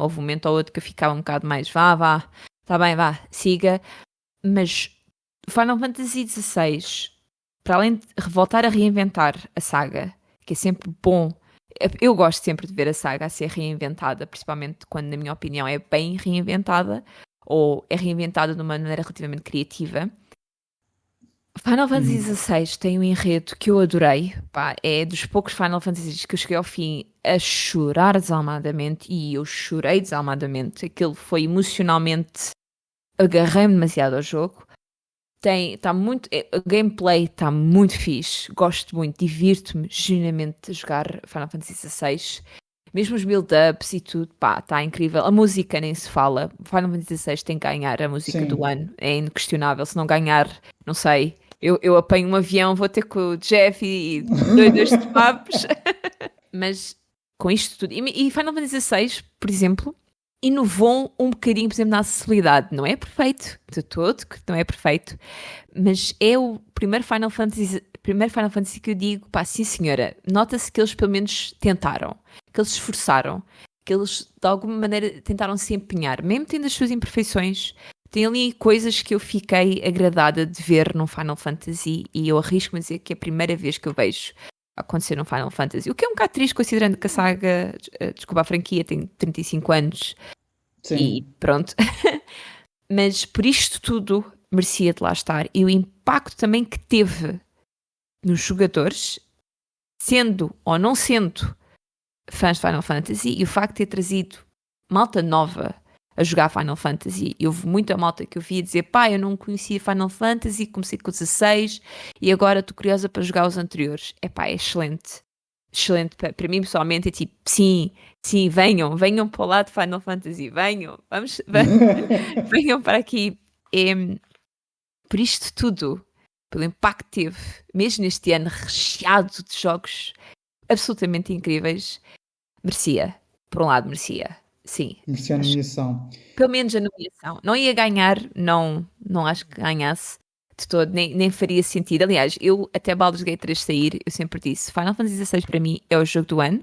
houve um momento ou outro que ficava um bocado mais, está bem, siga, Mas Final Fantasy XVI, para além de voltar a reinventar a saga, que é sempre bom, eu gosto sempre de ver a saga a ser reinventada, principalmente quando, na minha opinião, é bem reinventada, ou é reinventada de uma maneira relativamente criativa. Final Fantasy XVI tem um enredo que eu adorei, pá, é dos poucos Final Fantasies que eu cheguei ao fim a chorar desalmadamente, e eu chorei desalmadamente, aquilo foi emocionalmente, agarrei-me demasiado ao jogo. O gameplay está muito fixe, gosto muito, divirto-me genuinamente a jogar Final Fantasy XVI, mesmo os build-ups e tudo, pá, está incrível. A música nem se fala, Final Fantasy XVI tem que ganhar a música do ano, é inquestionável. Se não ganhar, não sei, eu apanho um avião, vou ter com o Jeff e dois papos. Mas com isto tudo, e Final Fantasy XVI, por exemplo, inovou um bocadinho, por exemplo, na acessibilidade. Não é perfeito, de todo, que não é perfeito, mas é o primeiro Final Fantasy que eu digo, pá, sim senhora, nota-se que eles pelo menos tentaram, que eles se esforçaram, que eles de alguma maneira tentaram se empenhar, mesmo tendo as suas imperfeições. Tem ali coisas que eu fiquei agradada de ver num Final Fantasy, e eu arrisco-me a dizer que é a primeira vez que eu vejo acontecer num Final Fantasy, o que é um bocado triste considerando que a saga, desculpa, a franquia tem 35 anos. Sim. E pronto. Mas por isto tudo merecia de lá estar, e o impacto também que teve nos jogadores, sendo ou não sendo fãs de Final Fantasy, e o facto de ter trazido malta nova a jogar Final Fantasy. E houve muita malta que eu via dizer, pá, eu não conhecia Final Fantasy, comecei com o 16 e agora estou curiosa para jogar os anteriores. É excelente. Excelente. Para mim, pessoalmente, é tipo, sim, venham para o lado de Final Fantasy, venham para aqui. Por isto tudo, pelo impacto que teve, mesmo neste ano recheado de jogos absolutamente incríveis, merecia. Por um lado, merecia. Sim. Merecia a nomeação. Pelo menos a nomeação. Não ia ganhar, não acho que ganhasse de todo, nem faria sentido. Aliás, eu até Baldur's Gate 3 sair, eu sempre disse, Final Fantasy XVI para mim é o jogo do ano,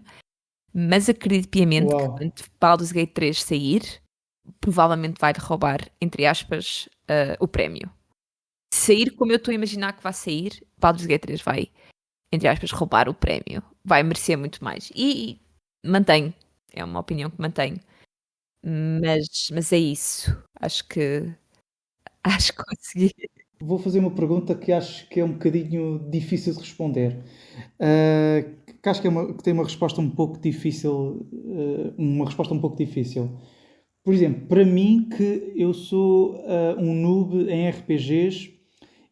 mas acredito piamente que quando Baldur's Gate 3 sair, provavelmente vai roubar, entre aspas, o prémio. Sair como eu estou a imaginar que vai sair, Baldur's Gate 3 vai, entre aspas, roubar o prémio. Vai merecer muito mais. E mantenho. É uma opinião que mantenho. Mas é isso. Acho que consegui. Vou fazer uma pergunta que acho que é um bocadinho difícil de responder. Que acho que tem uma resposta um pouco difícil. Por exemplo, para mim, que eu sou um noob em RPGs,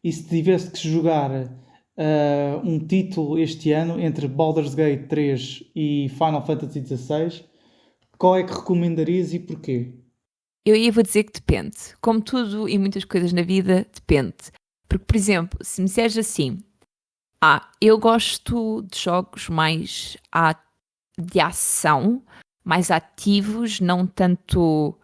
e se tivesse que jogar um título este ano entre Baldur's Gate 3 e Final Fantasy XVI, qual é que recomendarias e porquê? Eu vou dizer que depende. Como tudo e muitas coisas na vida, depende. Porque, por exemplo, se me disseres assim, eu gosto de jogos mais de ação, mais ativos, não tão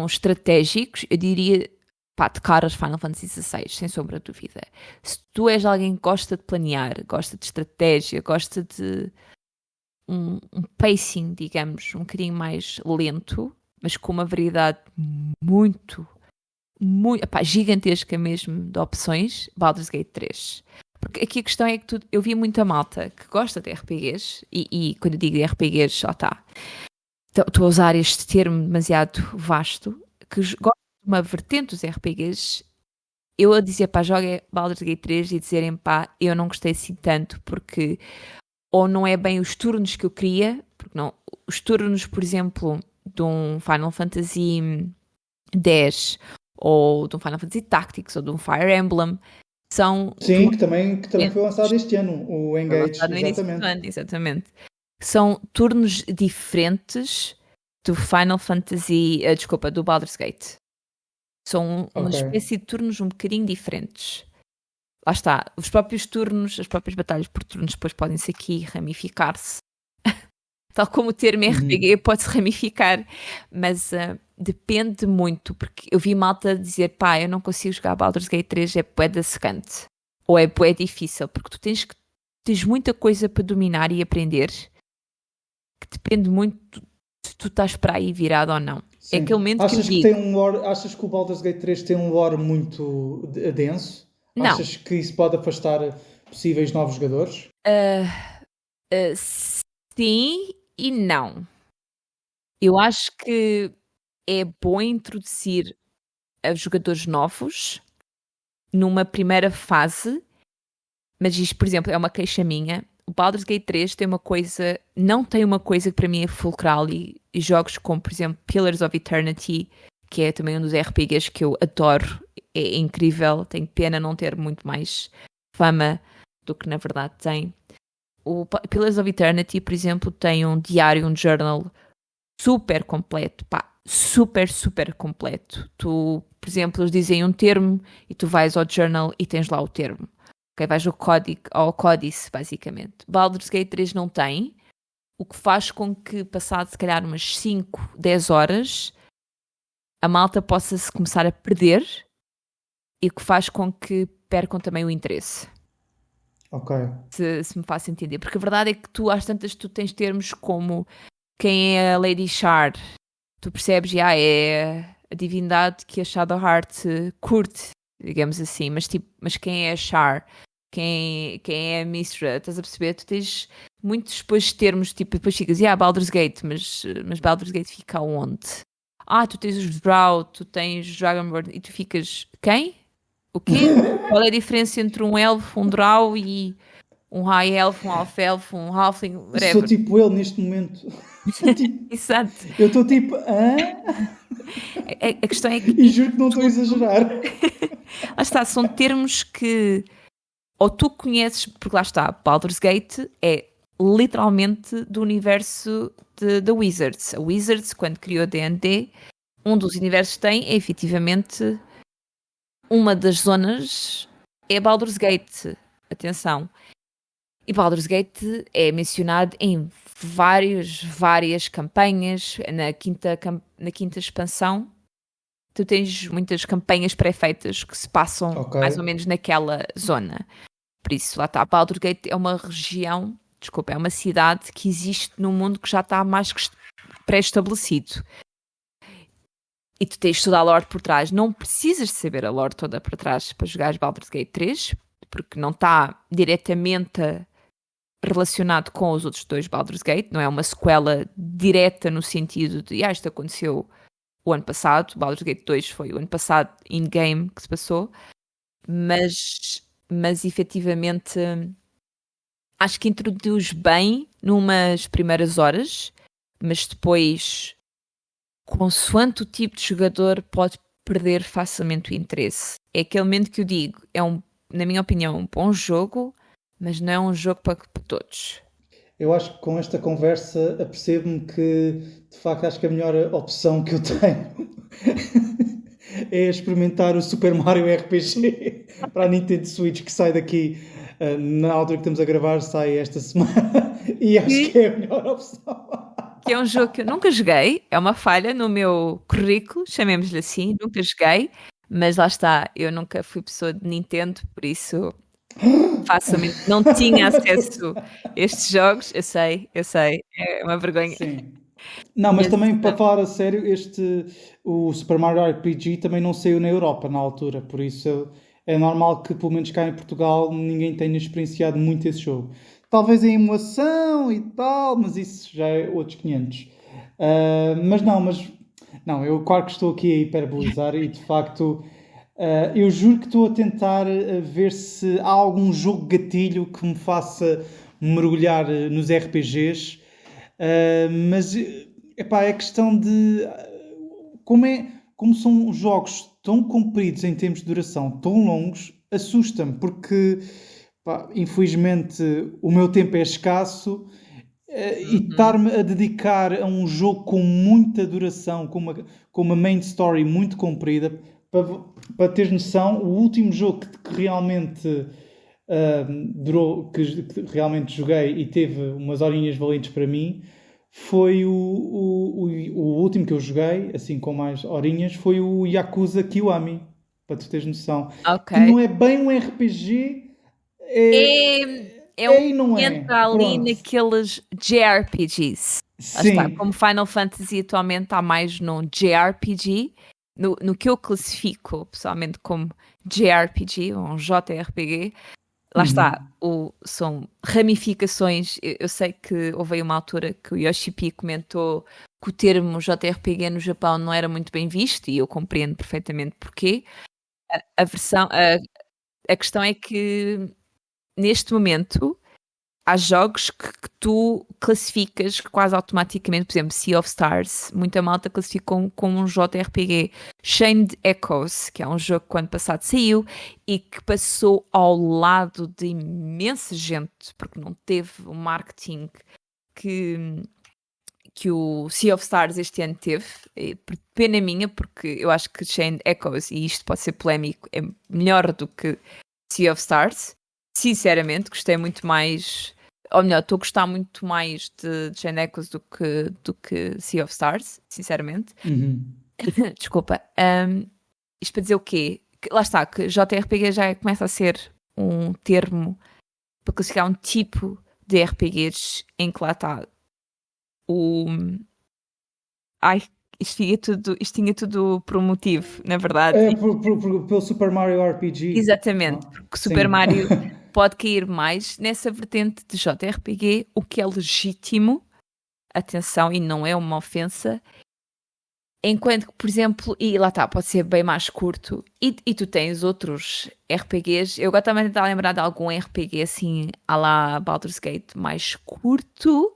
estratégicos, eu diria, de caras Final Fantasy XVI, sem sombra de dúvida. Se tu és alguém que gosta de planear, gosta de estratégia, gosta de um pacing, digamos, um bocadinho mais lento, mas com uma variedade muito gigantesca mesmo de opções, Baldur's Gate 3. Porque aqui a questão é que eu vi muita malta que gosta de RPGs, e quando eu digo RPGs, estou a usar este termo demasiado vasto, que gosta de uma vertente dos RPGs. Eu a dizer, joga Baldur's Gate 3 e dizerem, eu não gostei assim tanto, porque ou não é bem os turnos que eu queria, porque não, os turnos, por exemplo, de um Final Fantasy X, ou de um Final Fantasy Tactics, ou de um Fire Emblem, são... Sim, que também foi lançado este ano, o Engage, exatamente. São turnos diferentes do Final Fantasy, do Baldur's Gate. São uma espécie de turnos um bocadinho diferentes. Lá está, os próprios turnos, as próprias batalhas por turnos depois podem-se aqui ramificar-se. Tal como o termo RPG pode-se ramificar, mas depende muito, porque eu vi malta dizer, eu não consigo jogar Baldur's Gate 3, é bué da secante, ou é bué difícil, porque tu tens muita coisa para dominar e aprender, que depende muito se tu estás para aí virado ou não. É aquele momento que eu Achas que digo. tem um lore, achas que o Baldur's Gate 3 tem um lore muito denso? Não. Achas que isso pode afastar possíveis novos jogadores? Sim e não. Eu acho que é bom introduzir a jogadores novos numa primeira fase, mas isto, por exemplo, é uma queixa minha. O Baldur's Gate 3 tem uma coisa, não tem uma coisa que para mim é fulcral, e jogos como, por exemplo, Pillars of Eternity, que é também um dos RPGs que eu adoro, é incrível, tenho pena não ter muito mais fama do que na verdade tem. O Pillars of Eternity, por exemplo, tem um diário, um journal super completo, pá, super, super completo. Tu, por exemplo, eles dizem um termo e tu vais ao journal e tens lá o termo. Okay, vais ao códice, basicamente. Baldur's Gate 3 não tem, o que faz com que, passado se calhar umas 5, 10 horas, a malta possa se começar a perder, e o que faz com que percam também o interesse. Ok. Se me faço entender. Porque a verdade é que tu, às tantas, tu tens termos como quem é a Lady Shard. Tu percebes, é a divindade que a Shadowheart curte, digamos assim. Mas quem é a Shar? Quem é a Mistra? Estás a perceber? Tu tens muitos depois termos, tipo, depois ficas, Baldur's Gate, mas Baldur's Gate fica onde? Tu tens os Drow, tu tens Dragonborn, e tu ficas, quem? O quê? Qual é a diferença entre um elfo, um Drow e um High Elf, um Half Elf, um Halfling, whatever? Sou tipo ele neste momento. Exato. Eu estou tipo, A questão é que... E juro que não estou a exagerar. Lá está, são termos que ou tu conheces, porque lá está, Baldur's Gate é literalmente do universo da Wizards. A Wizards, quando criou a D&D, um dos universos que tem é efetivamente uma das zonas é Baldur's Gate. Atenção. E Baldur's Gate é mencionado em várias campanhas. Na quinta expansão, tu tens muitas campanhas pré-feitas que se passam mais ou menos naquela zona. Por isso, lá está. Baldur's Gate é uma região, é uma cidade que existe num mundo que já está mais que pré-estabelecido. E tu tens toda a lore por trás. Não precisas de saber a lore toda por trás para jogares Baldur's Gate 3, porque não está diretamente relacionado com os outros dois Baldur's Gate. Não é uma sequela direta no sentido de isto aconteceu o ano passado. Baldur's Gate 2 foi o ano passado in-game que se passou. Mas efetivamente acho que introduz bem numas primeiras horas, mas depois, consoante o tipo de jogador, pode perder facilmente o interesse. É aquele momento que eu digo, na minha opinião, um bom jogo, mas não é um jogo para todos. Eu acho que com esta conversa apercebo-me que, de facto, acho que a melhor opção que eu tenho é experimentar o Super Mario RPG para a Nintendo Switch, que sai daqui, na altura que estamos a gravar, sai esta semana, e acho que é a melhor opção. Que é um jogo que eu nunca joguei, é uma falha no meu currículo, chamemos-lhe assim, nunca joguei, mas lá está, eu nunca fui pessoa de Nintendo, por isso facilmente não tinha acesso a estes jogos. Eu sei, é uma vergonha. Sim. Não, mas também, para falar a sério, o Super Mario RPG também não saiu na Europa na altura, por isso é normal que, pelo menos cá em Portugal, ninguém tenha experienciado muito esse jogo. Talvez em emulação e tal, mas isso já é outros 500. Mas não, eu claro que estou aqui a hiperbolizar e, de facto, eu juro que estou a tentar ver se há algum jogo gatilho que me faça mergulhar nos RPGs. Mas é questão de como são jogos tão compridos em termos de duração, tão longos, assusta-me, porque infelizmente o meu tempo é escasso, e estar-me a dedicar a um jogo com muita duração, com uma main story muito comprida. Para teres noção, o último jogo que realmente durou, que realmente joguei e teve umas horinhas valentes para mim, foi o último que eu joguei, assim com mais horinhas, foi o Yakuza Kiwami, para tu teres noção. Okay. Que não é bem um RPG, entra ali naqueles JRPGs. Lá está, Sim. como Final Fantasy atualmente está mais num JRPG, no que eu classifico pessoalmente como JRPG, ou um JRPG, lá está, são ramificações. Eu sei que houve aí uma altura que o Yoshi P comentou que o termo JRPG no Japão não era muito bem visto, e eu compreendo perfeitamente porquê. A questão é que neste momento há jogos que tu classificas quase automaticamente, por exemplo, Sea of Stars, muita malta classificou como um JRPG. Chained Echoes, que é um jogo que ano passado saiu e que passou ao lado de imensa gente, porque não teve o marketing que o Sea of Stars este ano teve. Pena minha, porque eu acho que Chained Echoes, e isto pode ser polémico, é melhor do que Sea of Stars. Sinceramente, gostei muito mais... Ou melhor, estou a gostar muito mais de Chained Echoes do que Sea of Stars, sinceramente. Desculpa. Isto para dizer o quê? Lá está, que JRPG já começa a ser um termo para classificar um tipo de RPGs em que lá está isto tinha tudo por um motivo, na verdade. Pelo Super Mario RPG. Exatamente, porque Sim. Super Mario pode cair mais nessa vertente de JRPG, o que é legítimo, atenção, e não é uma ofensa, enquanto que, por exemplo, e lá está, pode ser bem mais curto, e tu tens outros RPGs, eu agora também estou a lembrar de algum RPG assim, à la Baldur's Gate, mais curto,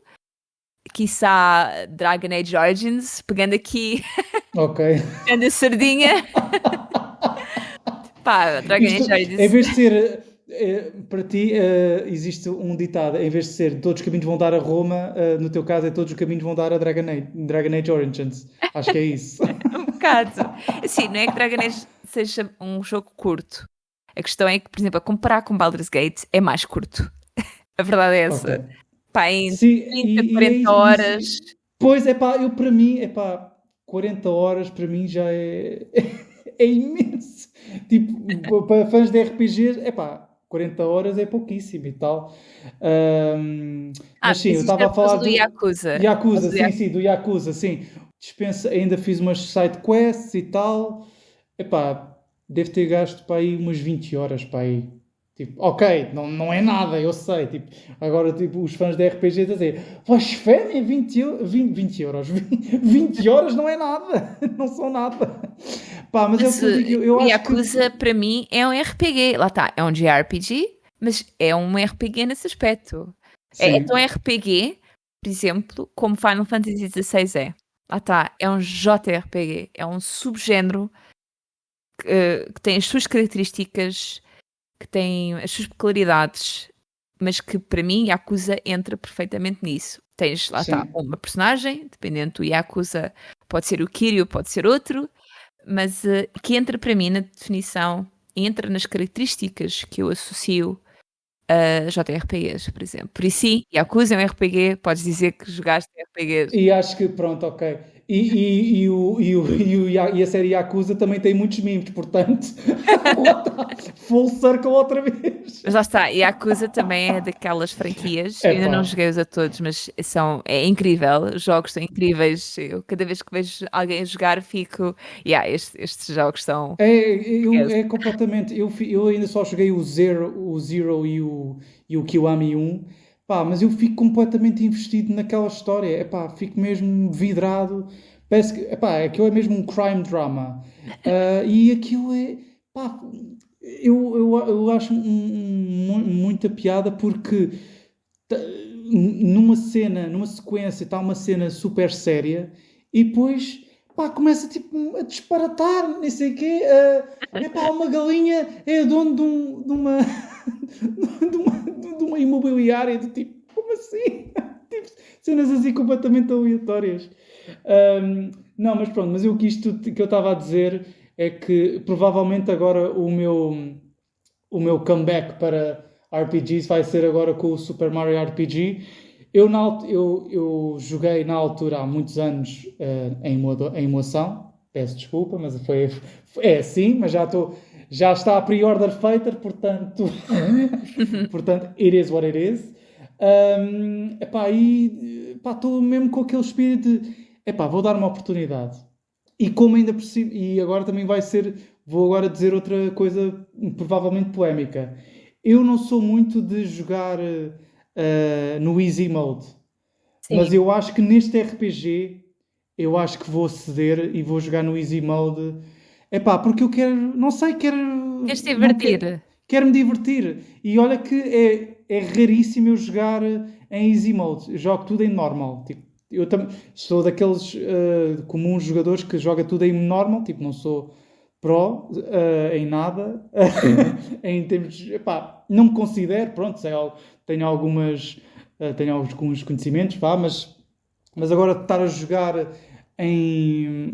quiçá Dragon Age Origins, pegando aqui pegando a sardinha. Pá, Dragon Age Origins. Em vez de ser, para ti, existe um ditado, em vez de ser todos os caminhos vão dar a Roma, no teu caso é todos os caminhos vão dar a Dragon Age Origins. Acho que é isso. Um bocado. Assim, não é que Dragon Age seja um jogo curto. A questão é que, por exemplo, a comparar com Baldur's Gate é mais curto. A verdade é essa. Pá, em 30, 40 horas. Pois, para mim, 40 horas para mim já é imenso. Tipo, para fãs de RPGs, 40 horas é pouquíssimo e tal. Mas sim, eu estava a falar do Yakuza. Do Yakuza, sim. Dispensa, ainda fiz umas side quests e tal. Devo ter gasto para aí umas 20 horas para aí. Tipo, ok, não é nada, eu sei. Tipo, agora, tipo, os fãs de RPG estão a dizer, vais fé, 20 euros. 20 horas não é nada. Não são nada. Mas eu acho Yakuza, para mim, é um RPG. Lá está, é um JRPG, mas é um RPG nesse aspecto. É tão RPG, por exemplo, como Final Fantasy XVI é. Lá está, é um JRPG. É um subgénero que tem as suas características, que tem as suas peculiaridades, mas que para mim Yakuza entra perfeitamente nisso. Tens, lá está, uma personagem, dependendo do Yakuza, pode ser o Kiryu, pode ser outro, mas que entra para mim na definição, entra nas características que eu associo a JRPGs, por exemplo. Por isso sim, Yakuza é um RPG, podes dizer que jogaste RPGs. E acho que, pronto, ok. E a série Yakuza também tem muitos memes, portanto, full circle outra vez. Mas lá está, Yakuza também é daquelas franquias, eu ainda não joguei-os a todos, mas é incrível, os jogos são incríveis, eu cada vez que vejo alguém jogar fico, estes jogos são... É completamente, eu ainda só joguei o Zero e o Kiwami 1, mas eu fico completamente investido naquela história, fico mesmo vidrado, parece que, aquilo é mesmo um crime drama, e aquilo é, eu acho muita piada porque numa sequência está uma cena super séria e depois começa tipo a disparatar, não sei o quê, uma galinha é dono de uma imobiliária, do tipo, como assim? Tipo, cenas assim completamente aleatórias. Não, mas pronto, mas que eu estava a dizer é que provavelmente agora o meu comeback para RPGs vai ser agora com o Super Mario RPG. Eu joguei na altura há muitos anos em emulação, peço desculpa, mas é assim, mas já está a pre-order feita, portanto, it is what it is. Epá, e estou mesmo com aquele espírito de epá, vou dar uma oportunidade. E como ainda por cima, e agora também vou agora dizer outra coisa provavelmente polémica. Eu não sou muito de jogar no Easy Mode, mas Sim. eu acho que neste RPG eu acho que vou ceder e vou jogar no Easy Mode. Epá, porque eu quero, não sei, Queres te não divertir? quero me divertir. E olha que é raríssimo eu jogar em Easy Mode. Eu jogo tudo em normal. Tipo, eu também sou daqueles comuns jogadores que joga tudo em normal. Tipo, não sou pró em nada. Em termos de, epá, não me considero, pronto, tenho tenho alguns conhecimentos, pá, mas agora estar a jogar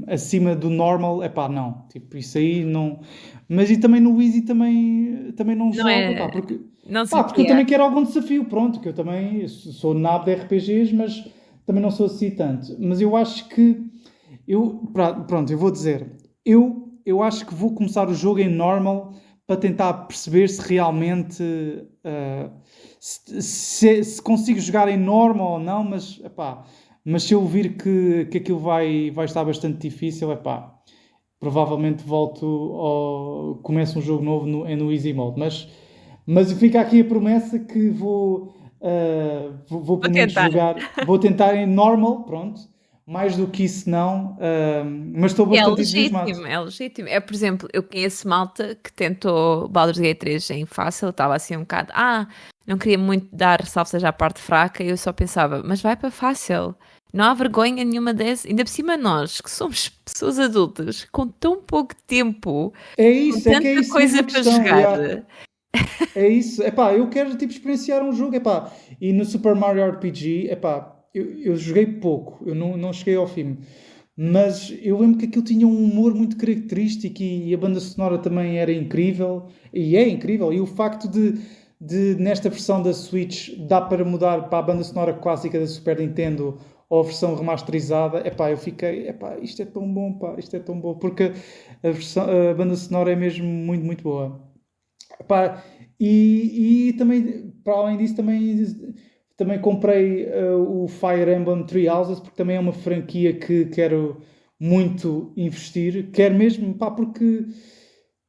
acima do normal, é pá, não. Tipo, isso aí não. Mas e também no Easy também não Não jogo, pá, é. porque, Não pá, sei porque eu criar. também quero algum desafio, pronto, que eu também sou nabo de RPGs, mas também não sou assim tanto. Mas eu acho que pronto, eu vou dizer, eu acho que vou começar o jogo em normal para tentar perceber se realmente se consigo jogar em normal ou não, mas epá, mas se eu vir que aquilo vai estar bastante difícil, epá, provavelmente começo um jogo novo no Easy Mode, mas fica aqui a promessa que vou Vou pelo menos tentar. vou tentar em normal, pronto, mais do que isso não, mas estou É bastante entusiasmado. legítimo, é legítimo. É, por exemplo, eu conheço malta que tentou Baldur's Gate 3 em fácil, estava assim um bocado, não queria muito dar, salvo seja a parte fraca, e eu só pensava, mas vai para fácil. Não há vergonha nenhuma dessa. Ainda por cima nós, que somos pessoas adultas, com tão pouco tempo, É com isso, é que é tanta isso mesmo coisa a para questão, yeah. jogar. É isso, epá, eu quero tipo experienciar um jogo, epá, e no Super Mario RPG, epá, eu joguei pouco, eu não cheguei ao fim, mas eu lembro que aquilo tinha um humor muito característico e a banda sonora também era incrível, e é incrível, e o facto de nesta versão da Switch dá para mudar para a banda sonora clássica da Super Nintendo ou a versão remasterizada, epá, eu fiquei, epá, isto é tão bom, pá, isto é tão bom, porque a banda sonora é mesmo muito, muito boa. Pá, e também, para além disso, também comprei o Fire Emblem Three Houses, porque também é uma franquia que quero muito investir. Quero mesmo, pá, porque,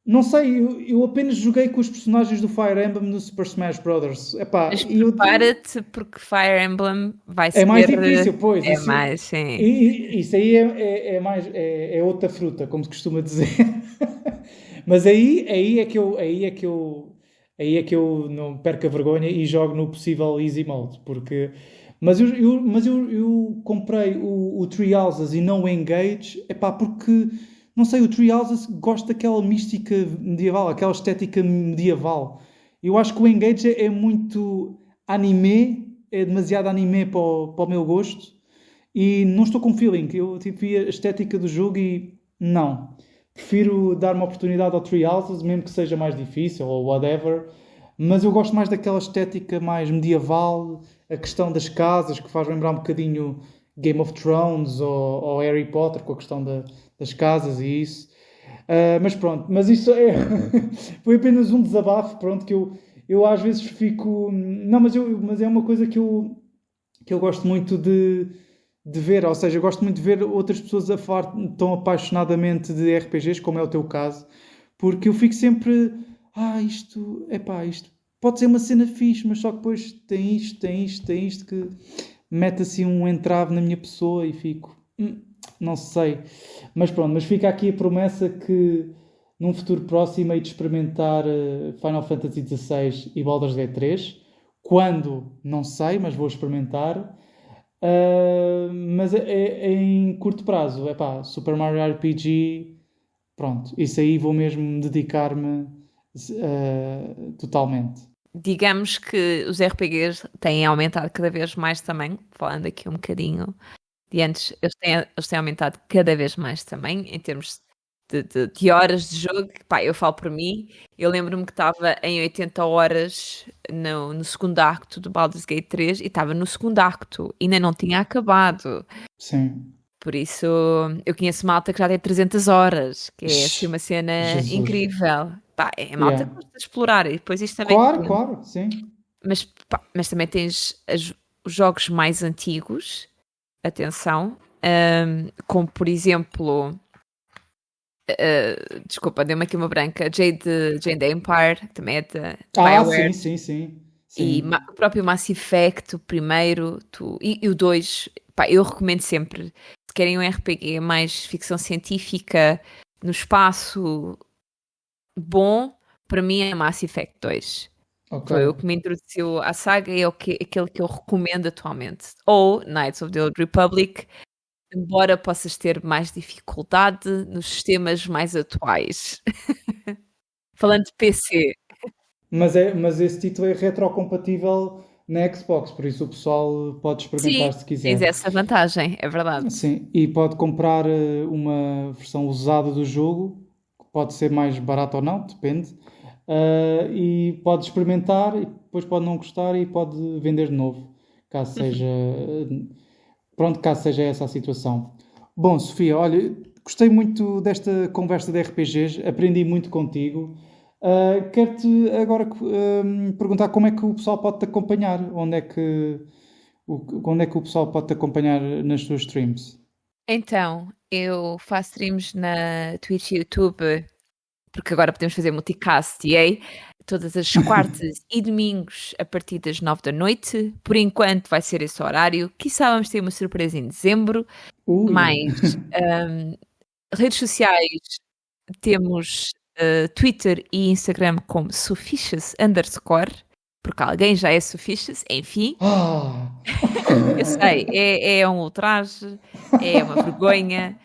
não sei, eu apenas joguei com os personagens do Fire Emblem no Super Smash Bros. Epá, Mas prepara-te porque Fire Emblem vai é mais ser. difícil, pois. É mais, sim. Isso aí é outra fruta, como se costuma dizer. Mas aí é que eu não perco a vergonha e jogo no possível Easy Mode, porque eu comprei o Three Houses e não o Engage, epá, porque não sei, o Three Houses gosta daquela mística medieval, aquela estética medieval. Eu acho que o Engage é muito anime, é demasiado anime para o meu gosto e não estou com feeling. Eu tipo, vi a estética do jogo e não. Prefiro dar uma oportunidade ao Three Houses, mesmo que seja mais difícil ou whatever. Mas eu gosto mais daquela estética mais medieval, a questão das casas, que faz lembrar um bocadinho Game of Thrones ou Harry Potter, com a questão das casas e isso. Mas pronto, mas isso foi apenas um desabafo, pronto, que eu às vezes fico. Não, mas é uma coisa que eu gosto muito de ver, ou seja, eu gosto muito de ver outras pessoas a falar tão apaixonadamente de RPGs, como é o teu caso, porque eu fico sempre, isto pode ser uma cena fixe, mas só que depois tem isto que mete assim um entrave na minha pessoa e fico, não sei, mas pronto, mas fica aqui a promessa que num futuro próximo hei de experimentar Final Fantasy XVI e Baldur's Gate 3, quando, não sei, mas vou experimentar. Mas é em curto prazo, Super Mario RPG, pronto, isso aí vou mesmo dedicar-me totalmente. Digamos que os RPGs têm aumentado cada vez mais também, falando aqui um bocadinho de antes, eles têm aumentado cada vez mais também, em termos de horas de jogo. Pá, eu falo por mim, eu lembro-me que estava em 80 horas no segundo acto do Baldur's Gate 3 e estava no segundo acto, ainda não tinha acabado. Sim. Por isso, eu conheço malta que já tem 300 horas, que é assim uma cena Jesus. incrível. Pá, é malta que Yeah. gosta de explorar e depois isto também Claro, depende. claro, sim. mas também tens os jogos mais antigos, atenção, como por exemplo, desculpa, deu-me aqui uma branca, Jade Empire, que também é da BioWare. Sim. E o próprio Mass Effect, o primeiro, e o 2, eu recomendo sempre, se querem um RPG mais ficção científica, no espaço bom, para mim é Mass Effect 2. Ok. Foi o que me introduziu à saga e é aquele que eu recomendo atualmente. Ou Knights of the Old Republic, embora possas ter mais dificuldade nos sistemas mais atuais. Falando de PC. Mas esse título é retrocompatível na Xbox, por isso o pessoal pode experimentar se quiser. Tens essa vantagem, é verdade. Sim, e pode comprar uma versão usada do jogo, que pode ser mais barato ou não, depende. E pode experimentar, e depois pode não gostar e pode vender de novo, caso seja, caso seja essa a situação. Bom, Sofia, olha, gostei muito desta conversa de RPGs, aprendi muito contigo. Quero-te agora perguntar como é que o pessoal pode te acompanhar, onde é que o pessoal pode te acompanhar nas tuas streams? Então, eu faço streams na Twitch e YouTube, porque agora podemos fazer multicast, todas as quartas e domingos a partir das 9 da noite. Por enquanto vai ser esse horário. Quiçá vamos ter uma surpresa em dezembro. Mas redes sociais temos Twitter e Instagram como Suficious_, porque alguém já é Suficious, enfim. Eu sei, é um ultraje, é uma vergonha,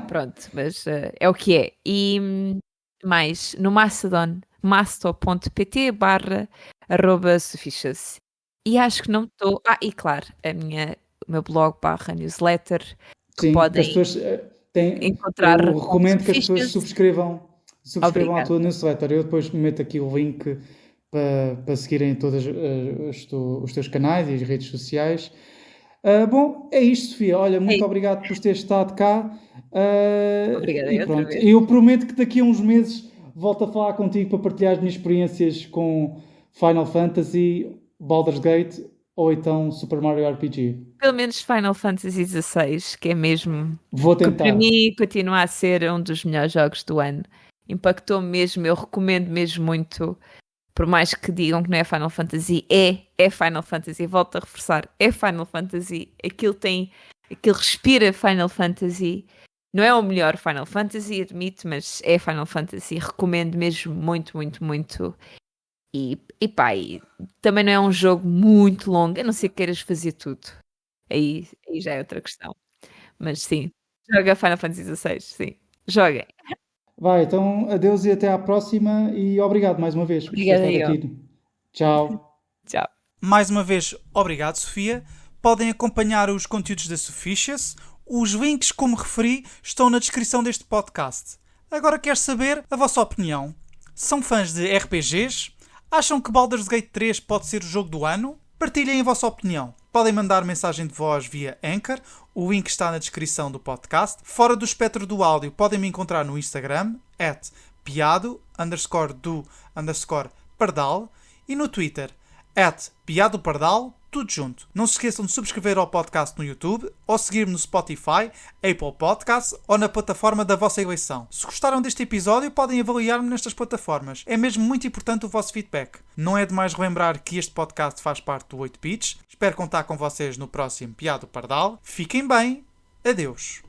pronto, mas é o que é. E mais no Mastodon, masto.pt/Suficious. E acho que não estou... e claro, o meu blog /newsletter, que Sim, podem as pessoas encontrar. Eu recomendo que as pessoas Suficious. subscrevam a Obrigada. tua newsletter. Eu depois meto aqui o link para seguirem todos os teus canais e as redes sociais. Bom, é isto, Sofia. Olha, muito obrigado por teres estado cá. Obrigada, E outra pronto, vez. eu prometo que daqui a uns meses volto a falar contigo para partilhar as minhas experiências com Final Fantasy, Baldur's Gate ou então Super Mario RPG. Pelo menos Final Fantasy XVI, que é mesmo... Vou que tentar. para mim continua a ser um dos melhores jogos do ano. Impactou-me mesmo, eu recomendo mesmo muito. Por mais que digam que não é Final Fantasy, é Final Fantasy. Volto a reforçar, é Final Fantasy. Aquilo respira Final Fantasy. Não é o melhor Final Fantasy, admito, mas é Final Fantasy. Recomendo mesmo muito, muito, muito. E também não é um jogo muito longo, a não ser que queiras fazer tudo. Aí já é outra questão. Mas sim, joga Final Fantasy XVI, sim. Joguem. Vai, então adeus e até à próxima e obrigado mais uma vez por Obrigada, ter estado eu. aqui. Tchau. Tchau. Mais uma vez, obrigado, Sofia. Podem acompanhar os conteúdos da Suficious. Os links, como referi, estão na descrição deste podcast. Agora quero saber a vossa opinião. São fãs de RPGs? Acham que Baldur's Gate 3 pode ser o jogo do ano? Partilhem a vossa opinião. Podem mandar mensagem de voz via Anchor. O link está na descrição do podcast. Fora do espectro do áudio, podem me encontrar no Instagram, @piado_do_pardal e no Twitter, @piadopardal, tudo junto. Não se esqueçam de subscrever ao podcast no YouTube ou seguir-me no Spotify, Apple Podcasts ou na plataforma da vossa eleição. Se gostaram deste episódio, podem avaliar-me nestas plataformas. É mesmo muito importante o vosso feedback. Não é demais relembrar que este podcast faz parte do 8 Bits. Espero contar com vocês no próximo Piado Pardal. Fiquem bem. Adeus.